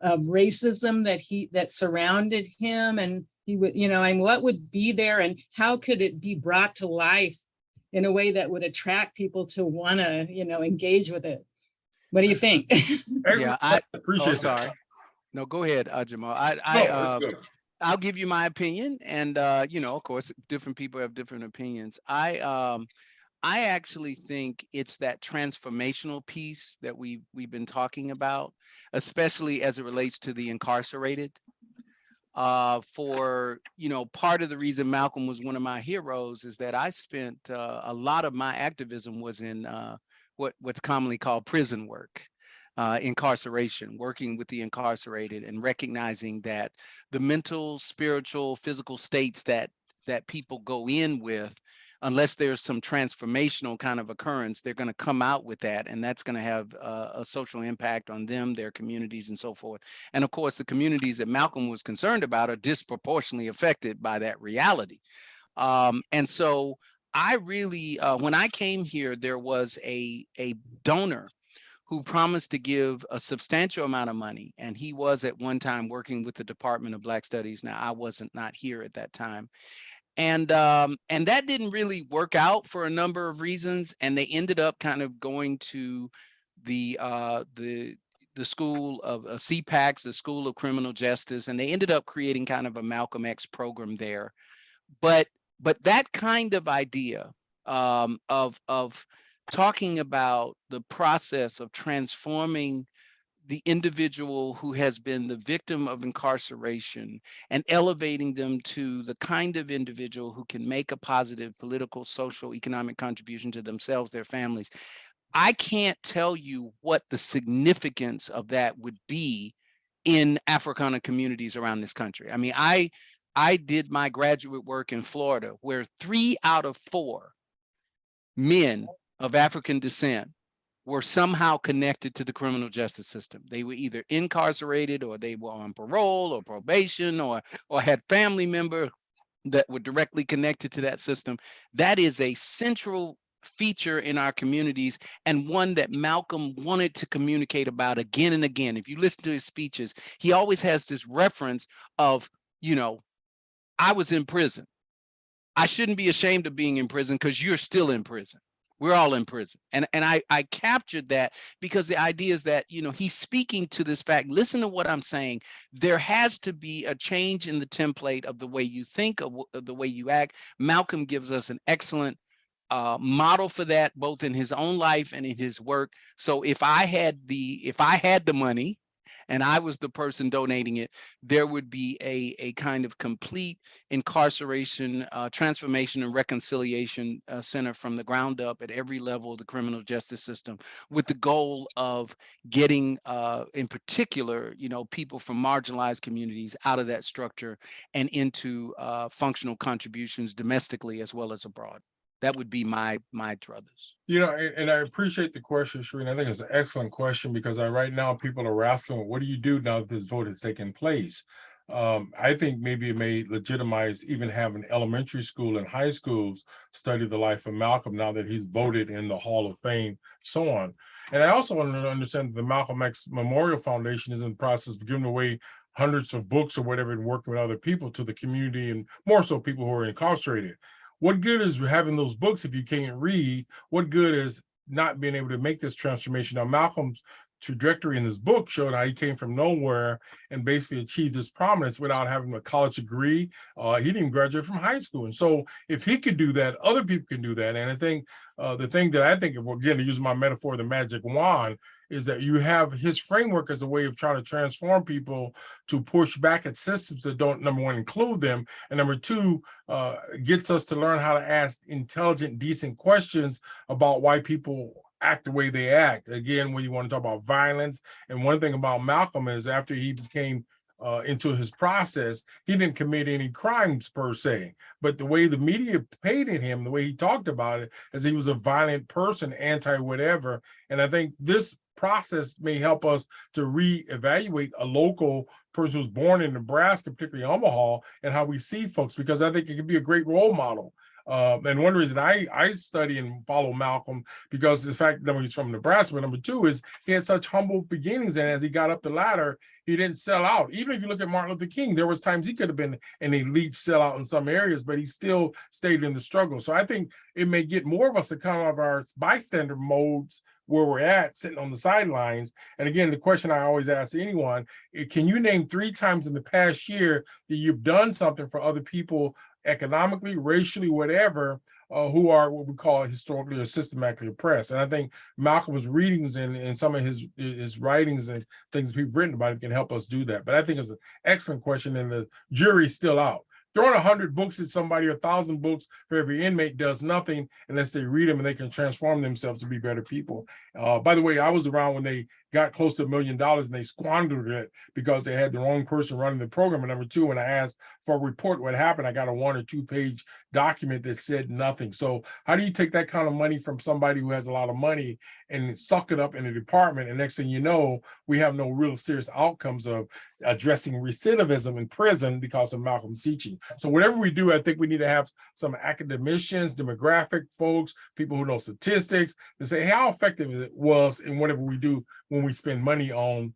of racism that surrounded him? And he would, what would be there, and how could it be brought to life in a way that would attract people to want to, engage with it? What do you think? Yeah, I appreciate sorry. No, go ahead, Jamal. I'll give you my opinion, and of course, different people have different opinions. I actually think it's that transformational piece that we've been talking about, especially as it relates to the incarcerated. For part of the reason Malcolm was one of my heroes is that I spent a lot of my activism was in what's commonly called prison work. Incarceration, working with the incarcerated and recognizing that the mental, spiritual, physical states that people go in with, unless there's some transformational kind of occurrence, they're going to come out with that, and that's going to have a social impact on them, their communities, and so forth. And of course, the communities that Malcolm was concerned about are disproportionately affected by that reality. And so I really, when I came here, there was a donor who promised to give a substantial amount of money. And he was at one time working with the Department of Black Studies. Now, I wasn't not here at that time. And that didn't really work out for a number of reasons. And they ended up kind of going to the school of CPACs, the School of Criminal Justice, and they ended up creating kind of a Malcolm X program there. But that kind of idea of talking about the process of transforming the individual who has been the victim of incarceration and elevating them to the kind of individual who can make a positive political, social, economic contribution to themselves, their families. I can't tell you what the significance of that would be in Africana communities around this country. I mean, I did my graduate work in Florida, where 3 out of 4 men of African descent were somehow connected to the criminal justice system. They were either incarcerated, or they were on parole or probation, or had family members that were directly connected to that system. That is a central feature in our communities, and one that Malcolm wanted to communicate about again and again. If you listen to his speeches, he always has this reference of, I was in prison. I shouldn't be ashamed of being in prison, because you're still in prison. We're all in prison. And I captured that because the idea is that, he's speaking to this fact. Listen to what I'm saying. There has to be a change in the template of the way you think, of the way you act. Malcolm gives us an excellent model for that, both in his own life and in his work. So if I had the money, and I was the person donating it, there would be a kind of complete incarceration, transformation and reconciliation center from the ground up at every level of the criminal justice system, with the goal of getting, in particular, people from marginalized communities out of that structure and into functional contributions domestically as well as abroad. That would be my druthers. You know, and I appreciate the question, Shereen. I think it's an excellent question because right now people are asking, what do you do now that this vote has taken place? I think maybe it may legitimize even having elementary school and high schools study the life of Malcolm now that he's voted in the Hall of Fame, so on. And I also want to understand that the Malcolm X Memorial Foundation is in the process of giving away hundreds of books or whatever and working with other people to the community, and more so people who are incarcerated. What good is having those books if you can't read? What good is not being able to make this transformation? Now, Malcolm's trajectory in this book showed how he came from nowhere and basically achieved this prominence without having a college degree. He didn't graduate from high school. And so if he could do that, other people can do that. And I think the thing that I think of, again, to use my metaphor, the magic wand, is that you have his framework as a way of trying to transform people to push back at systems that don't, number one, include them, and number two, gets us to learn how to ask intelligent, decent questions about why people act the way they act. Again, when you want to talk about violence, and one thing about Malcolm is after he became into his process, he didn't commit any crimes per se, but the way the media painted him, the way he talked about it, as he was a violent person, anti-whatever. And I think this process may help us to reevaluate a local person who's born in Nebraska, particularly Omaha, and how we see folks, because I think it could be a great role model. And one reason I study and follow Malcolm, because the fact that he's from Nebraska, but number two is he had such humble beginnings, and as he got up the ladder, he didn't sell out. Even if you look at Martin Luther King, there was times he could have been an elite sellout in some areas, but he still stayed in the struggle. So I think it may get more of us to come out of our bystander modes where we're at, sitting on the sidelines. And again, the question I always ask anyone, can you name 3 times in the past year that you've done something for other people economically, racially, whatever, who are what we call historically or systematically oppressed? And I think Malcolm's readings and some of his writings and things he's written about it can help us do that. But I think it's an excellent question, and the jury's still out. Throwing 100 books at somebody or 1,000 books for every inmate does nothing unless they read them and they can transform themselves to be better people. By the way, I was around when they got close to $1 million and they squandered it because they had the wrong person running the program. And number two, when I asked for a report what happened, I got a 1 or 2 page document that said nothing. So how do you take that kind of money from somebody who has a lot of money and suck it up in a department? And next thing you know, we have no real serious outcomes of addressing recidivism in prison because of Malcolm's teaching. So whatever we do, I think we need to have some academicians, demographic folks, people who know statistics, to say how effective it was in whatever we do when we spend money on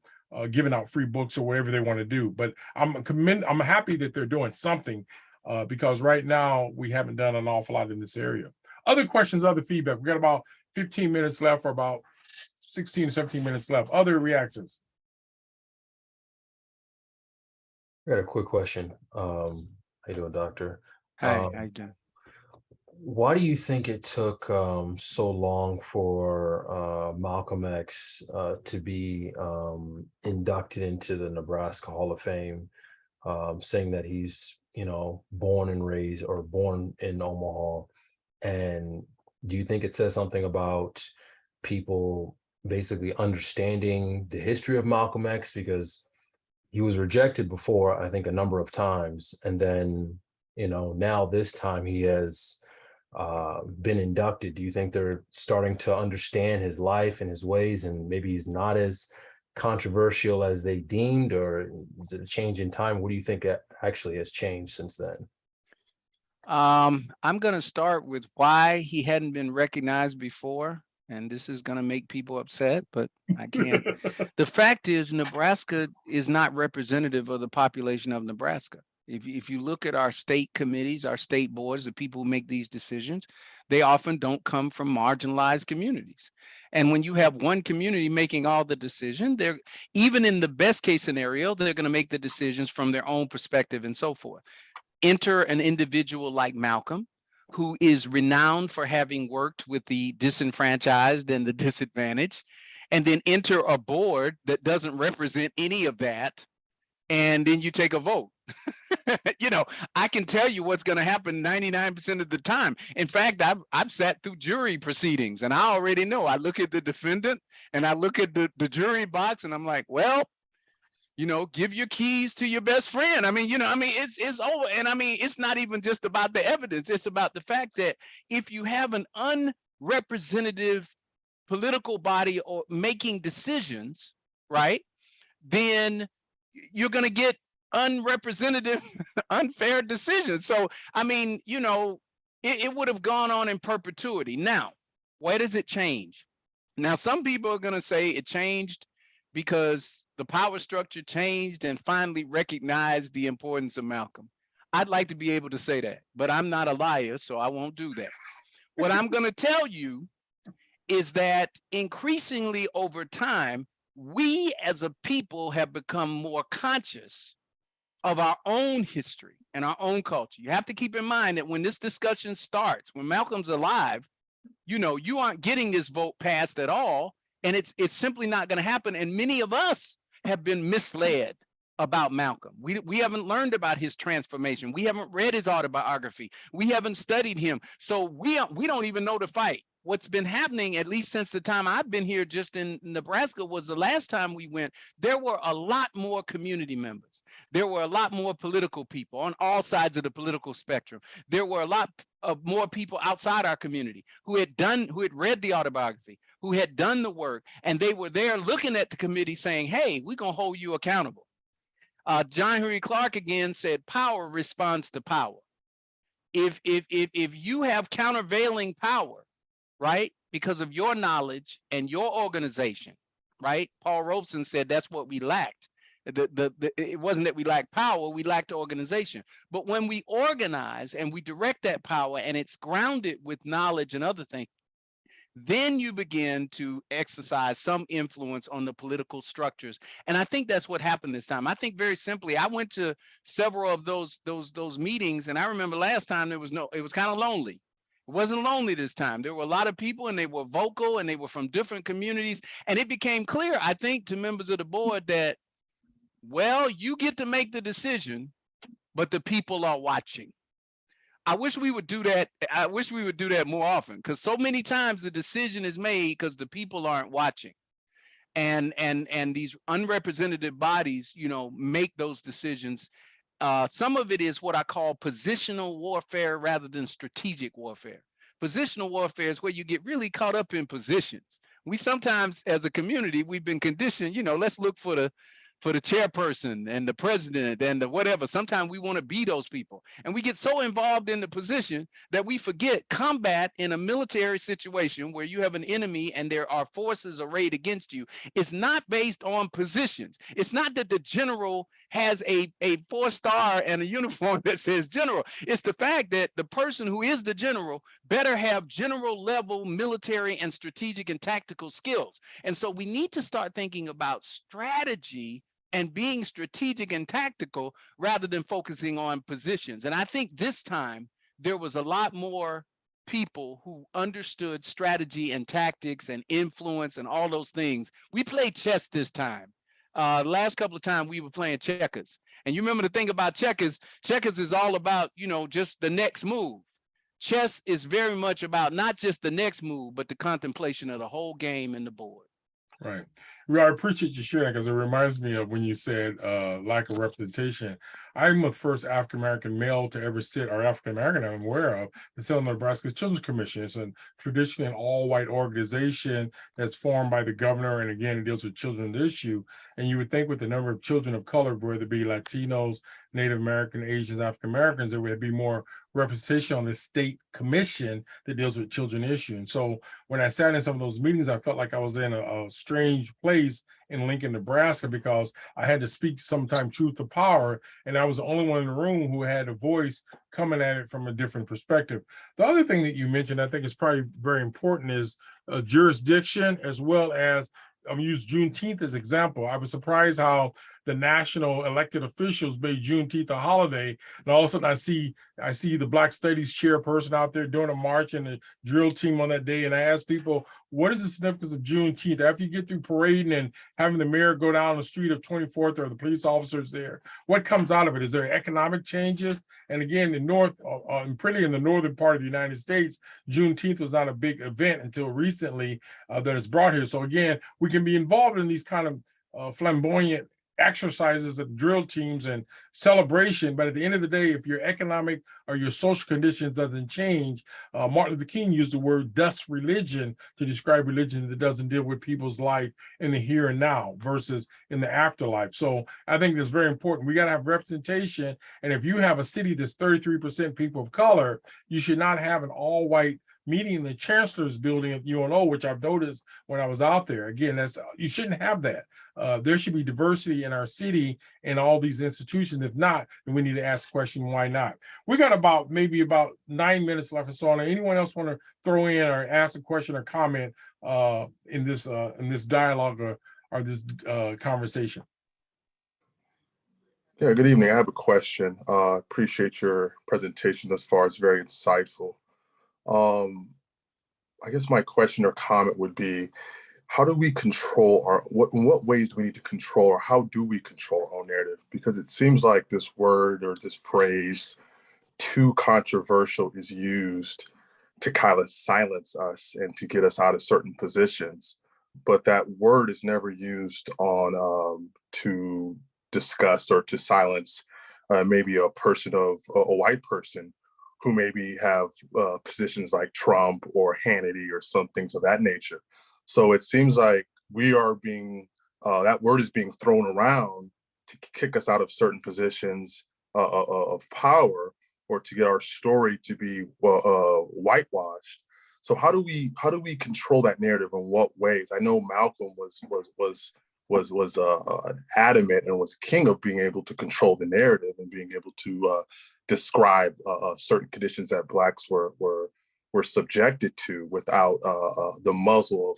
giving out free books or whatever they want to do. But I'm happy that they're doing something because right now we haven't done an awful lot in this area. Other questions, other feedback. We got about 15 minutes left, or about 16, 17 minutes left. Other reactions. I got a quick question. How you doing, Doctor? Hi, how you doing? Why do you think it took so long for Malcolm X to be inducted into the Nebraska Hall of Fame, saying that he's, born and raised or born in Omaha? And do you think it says something about people basically understanding the history of Malcolm X? Because he was rejected before, I think, a number of times. And then, now this time he has been inducted. Do you think they're starting to understand his life and his ways, and maybe he's not as controversial as they deemed, or is it a change in time? What do you think actually has changed since then? I'm going to start with why he hadn't been recognized before, and this is going to make people upset, but I can't. The fact is, Nebraska is not representative of the population of Nebraska. If you look at our state committees, our state boards, the people who make these decisions, they often don't come from marginalized communities. And when you have one community making all the decision, they're, even in the best case scenario, they're going to make the decisions from their own perspective and so forth. Enter an individual like Malcolm, who is renowned for having worked with the disenfranchised and the disadvantaged, and then enter a board that doesn't represent any of that, and then you take a vote. I can tell you what's going to happen 99% of the time. In fact, I've sat through jury proceedings, and I already know. I look at the defendant and I look at the jury box, and I'm like, well, You know, give your keys to your best friend. I mean, you know, I mean, it's over. And I mean, it's not even just about the evidence. It's about the fact that if you have an unrepresentative political body or making decisions, right, then you're going to get unrepresentative, unfair decisions. So, I mean, you know, it would have gone on in perpetuity. Now, where does it change? Now, some people are going to say it changed because the power structure changed and finally recognized the importance of Malcolm. I'd like to be able to say that, but I'm not a liar, so I won't do that. What I'm going to tell you is that increasingly over time, we as a people have become more conscious of our own history and our own culture. You have to keep in mind that when this discussion starts, when Malcolm's alive, you know, you aren't getting this vote passed at all, and it's simply not going to happen. And many of us have been misled about Malcolm. We haven't learned about his transformation. We haven't read his autobiography. We haven't studied him. So we don't even know the fight. What's been happening, at least since the time I've been here just in Nebraska, was the last time we went, there were a lot more community members. There were a lot more political people on all sides of the political spectrum. There were a lot of more people outside our community who had read the autobiography, who had done the work, and they were there looking at the committee saying, hey, we're going to hold you accountable. John Henry Clark again said, power responds to power. If you have countervailing power, right, because of your knowledge and your organization, right? Paul Robeson said that's what we lacked. It wasn't that we lacked power, we lacked organization. But when we organize and we direct that power and it's grounded with knowledge and other things, then you begin to exercise some influence on the political structures. And I think that's what happened this time. I think very simply, I went to several of those meetings, and I remember last time it was kind of lonely. It wasn't lonely this time. There were a lot of people, and they were vocal, and they were from different communities. And it became clear, I think, to members of the board that, well, you get to make the decision, but the people are watching. I wish we would do that. I wish we would do that more often, because so many times the decision is made because the people aren't watching. And these unrepresentative bodies, you know, make those decisions. Some of it is what I call positional warfare rather than strategic warfare. Positional warfare is where you get really caught up in positions. We sometimes, as a community, we've been conditioned, you know, let's look for the chairperson and the president and the whatever. Sometimes we want to be those people. And we get so involved in the position that we forget combat in a military situation where you have an enemy and there are forces arrayed against you. It's not based on positions. It's not that the general has a 4-star and a uniform that says general. It's the fact that the person who is the general better have general level military and strategic and tactical skills. And so we need to start thinking about strategy and being strategic and tactical rather than focusing on positions. And I think this time there was a lot more people who understood strategy and tactics and influence and all those things. We played chess this time. Last couple of times we were playing checkers. And you remember the thing about checkers is all about, you know, just the next move. Chess is very much about not just the next move, but the contemplation of the whole game and the board. Right. Well, I appreciate you sharing, because it reminds me of when you said lack of representation. I'm the first African-American male to ever sit, or African-American I'm aware of, to sit on the Nebraska Children's Commission. It's a traditionally an all-white organization that's formed by the governor, and again, it deals with children's issue. And you would think with the number of children of color, whether it be Latinos, Native American, Asians, African Americans, there would be more representation on the state commission that deals with children issue. And so when I sat in some of those meetings, I felt like I was in a strange place in Lincoln, Nebraska, because I had to speak sometimes truth to power, and I was the only one in the room who had a voice coming at it from a different perspective. The other thing that you mentioned, I think is probably very important, is jurisdiction, as well as I'm use Juneteenth as example. I was surprised how the national elected officials made Juneteenth a holiday, and all of a sudden I see the Black Studies chairperson out there doing a march and the drill team on that day. And I asked people, what is the significance of Juneteenth? After you get through parading and having the mayor go down the street of 24th or the police officers there, what comes out of it? Is there economic changes? And again, in North, pretty in the northern part of the United States, Juneteenth was not a big event until recently that it's brought here. So again, we can be involved in these kind of flamboyant exercises and drill teams and celebration. But at the end of the day, if your economic or your social conditions doesn't change, Martin Luther King used the word dust religion to describe religion that doesn't deal with people's life in the here and now versus in the afterlife. So I think that's very important. We got to have representation. And if you have a city that's 33% people of color, you should not have an all-white meeting in the chancellor's building at UNO, which I've noticed when I was out there. Again, you shouldn't have that. There should be diversity in our city and all these institutions. If not, then we need to ask the question, why not? We got maybe about 9 minutes left or so. Anyone else want to throw in or ask a question or comment in this dialogue or this conversation? Yeah, good evening. I have a question. Appreciate your presentation thus far. It's very insightful. I guess my question or comment would be, how do we control in what ways do we need to control, or how do we control our own narrative? Because it seems like this word or this phrase, too controversial, is used to kind of silence us and to get us out of certain positions. But that word is never used to discuss or to silence maybe a white person who maybe have positions like Trump or Hannity or some things of that nature. So it seems like we are that word is being thrown around to kick us out of certain positions of power, or to get our story to be whitewashed. So how do we control that narrative? In what ways? I know Malcolm was adamant and was king of being able to control the narrative and being able to describe certain conditions that Blacks were subjected to without the muzzle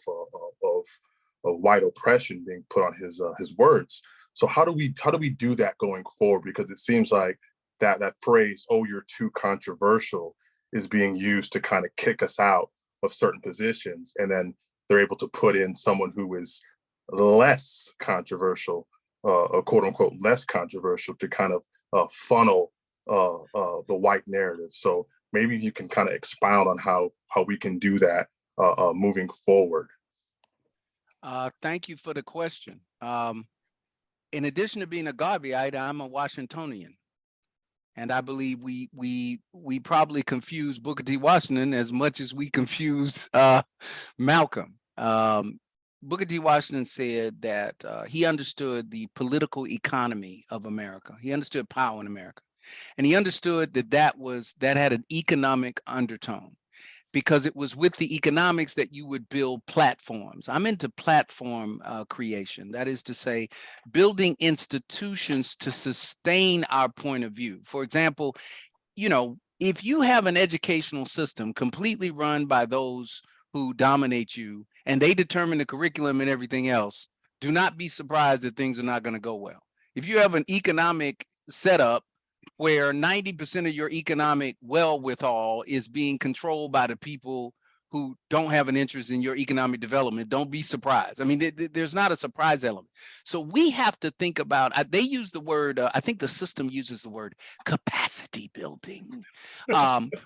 of white oppression being put on his words. So how do we do that going forward? Because it seems like that phrase, "Oh, you're too controversial," is being used to kind of kick us out of certain positions, and then they're able to put in someone who is less controversial, quote unquote, less controversial, to kind of funnel the white narrative. So maybe you can kind of expound on how we can do that moving forward. Thank you for the question. In addition to being a Garveyite, I'm a Washingtonian. And I believe we probably confuse Booker T. Washington as much as we confuse Malcolm. Booker T. Washington said that he understood the political economy of America. He understood power in America. And he understood that had an economic undertone, because it was with the economics that you would build platforms. I'm into platform creation. That is to say, building institutions to sustain our point of view. For example, if you have an educational system completely run by those who dominate you and they determine the curriculum and everything else, do not be surprised that things are not going to go well. If you have an economic setup where 90% of your economic wherewithal is being controlled by the people who don't have an interest in your economic development, don't be surprised. I mean, there's not a surprise element. So we have to think about, they use the word, I think the system uses the word capacity building.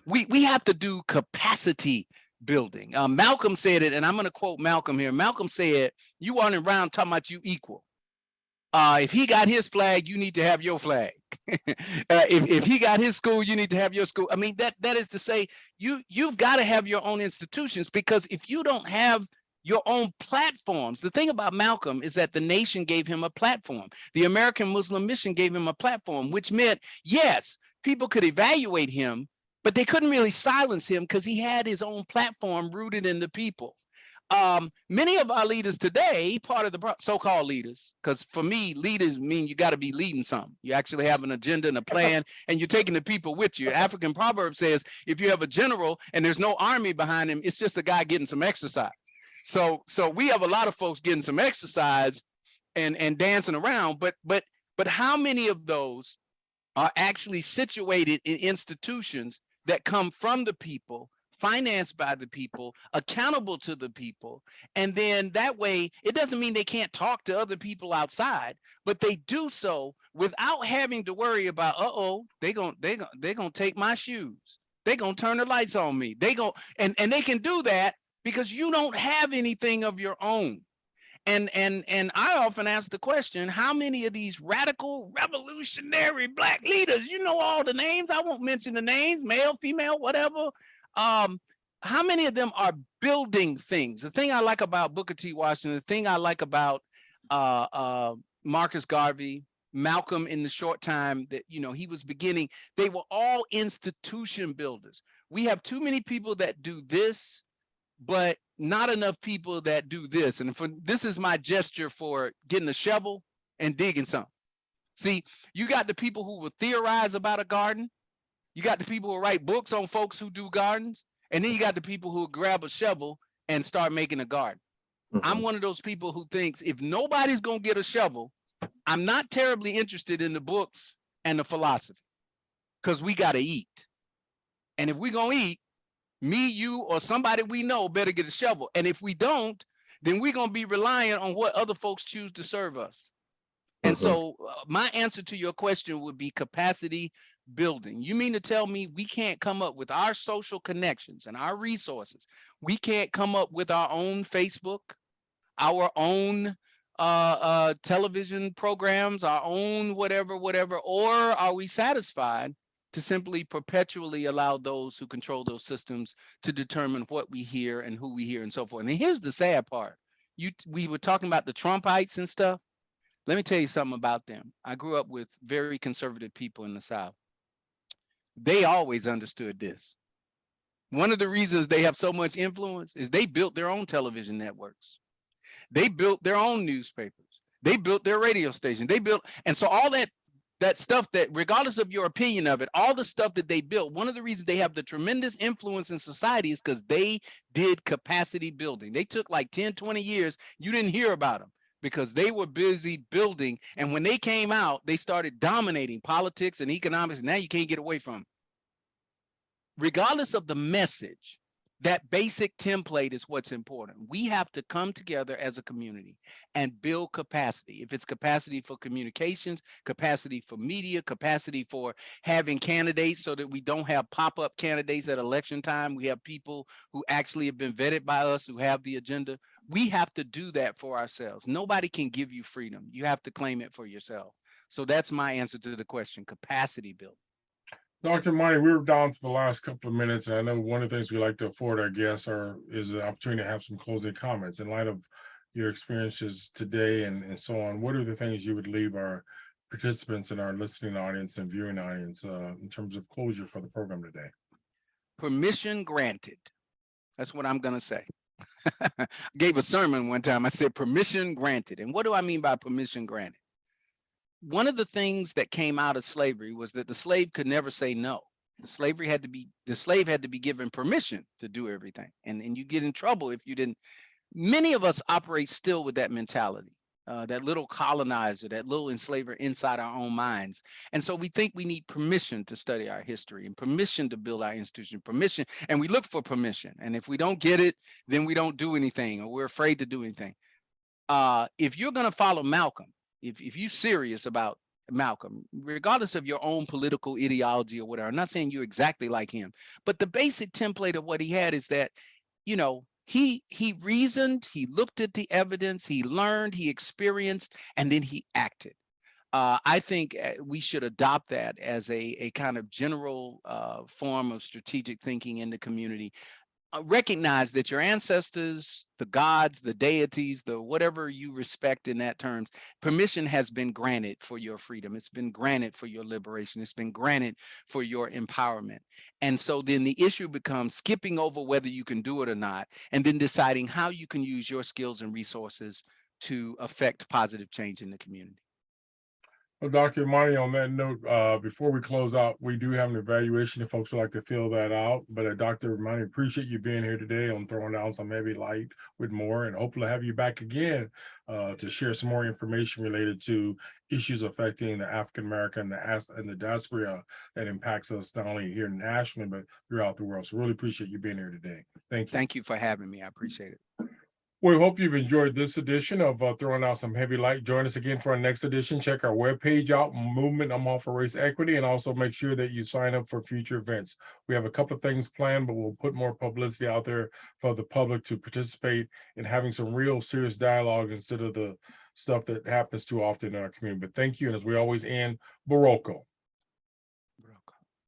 We have to do capacity building. Malcolm said it, and I'm going to quote Malcolm here. Malcolm said, "You running around talking about you equal. If he got his flag, you need to have your flag. If he got his school, you need to have your school." I mean, that is to say, you've got to have your own institutions, because if you don't have your own platforms, the thing about Malcolm is that the nation gave him a platform. The American Muslim Mission gave him a platform, which meant, yes, people could evaluate him, but they couldn't really silence him because he had his own platform rooted in the people. Many of our leaders today, part of the so-called leaders, because for me, leaders mean you got to be leading something. You actually have an agenda and a plan, and you're taking the people with you. African proverb says, if you have a general and there's no army behind him, it's just a guy getting some exercise. So we have a lot of folks getting some exercise and dancing around, but how many of those are actually situated in institutions that come from the people, financed by the people, accountable to the people? And then that way, it doesn't mean they can't talk to other people outside, but they do so without having to worry about, they're gonna take my shoes. They're gonna turn the lights on me. And they can do that because you don't have anything of your own. And I often ask the question, how many of these radical revolutionary Black leaders, you know all the names, I won't mention the names, male, female, whatever. How many of them are building things? The thing I like about Booker T. Washington, the thing I like about Marcus Garvey, Malcolm, in the short time that, you know, he was beginning, they were all institution builders. We have too many people that do this, but not enough people that do this. And this is my gesture for getting a shovel and digging something. See, you got the people who will theorize about a garden. You got the people who write books on folks who do gardens. And then you got the people who grab a shovel and start making a garden. I'm one of those people who thinks if nobody's going to get a shovel, I'm not terribly interested in the books and the philosophy, because we got to eat. And if we're going to eat, me, you, or somebody we know better get a shovel. And if we don't, then we're going to be reliant on what other folks choose to serve us. And so my answer to your question would be capacity building. You mean to tell me we can't come up with our social connections and our resources? We can't come up with our own Facebook, our own television programs, our own whatever, or are we satisfied to simply perpetually allow those who control those systems to determine what we hear and who we hear and so forth? And here's the sad part. We were talking about the Trumpites and stuff. Let me tell you something about them. I grew up with very conservative people in the South. They always understood this. One of the reasons they have so much influence is they built their own television networks. They built their own newspapers. They built their radio station. They built, and so all that stuff that, regardless of your opinion of it, all the stuff that they built, one of the reasons they have the tremendous influence in society is because they did capacity building. They took like 10, 20 years. You didn't hear about them because they were busy building. And when they came out, they started dominating politics and economics. And now you can't get away from them. Regardless of the message, that basic template is what's important. We have to come together as a community and build capacity. If it's capacity for communications, capacity for media, capacity for having candidates so that we don't have pop-up candidates at election time. We have people who actually have been vetted by us, who have the agenda. We have to do that for ourselves. Nobody can give you freedom. You have to claim it for yourself. So that's my answer to the question, capacity building. Dr. Imani, we're down to the last couple of minutes, and I know one of the things we like to afford our guests is an opportunity to have some closing comments. In light of your experiences today and so on, what are the things you would leave our participants and our listening audience and viewing audience in terms of closure for the program today? Permission granted. That's what I'm going to say. I gave a sermon one time. I said permission granted. And what do I mean by permission granted? One of the things that came out of slavery was that the slave could never say no. The slave had to be given permission to do everything. And you get in trouble if you didn't. Many of us operate still with that mentality, that little colonizer, that little enslaver inside our own minds. And so we think we need permission to study our history and permission to build our institution, permission, and we look for permission. And if we don't get it, then we don't do anything, or we're afraid to do anything. If you're going to follow Malcolm, if you're serious about Malcolm, regardless of your own political ideology or whatever, I'm not saying you're exactly like him, but the basic template of what he had is that, you know, he reasoned, he looked at the evidence, he learned, he experienced, and then he acted. I think we should adopt that as a kind of general form of strategic thinking in the community. Recognize that your ancestors, the gods, the deities, the whatever you respect in that terms, permission has been granted for your freedom. It's been granted for your liberation. It's been granted for your empowerment. And so then the issue becomes skipping over whether you can do it or not, and then deciding how you can use your skills and resources to affect positive change in the community. Well, Dr. Imani, on that note, before we close out, we do have an evaluation if folks would like to fill that out. But Dr. Imani, appreciate you being here today on Throwing Down Some Heavy Light with more, and hopefully have you back again to share some more information related to issues affecting the African-American and the diaspora that impacts us not only here nationally, but throughout the world. So really appreciate you being here today. Thank you. Thank you for having me. I appreciate it. We hope you've enjoyed this edition of Throwing Out Some Heavy Light. Join us again for our next edition. Check our webpage out, Movement Omaha for Race Equity, and also make sure that you sign up for future events. We have a couple of things planned, but we'll put more publicity out there for the public to participate in having some real serious dialogue instead of the stuff that happens too often in our community. But thank you, and as we always end, Barocco.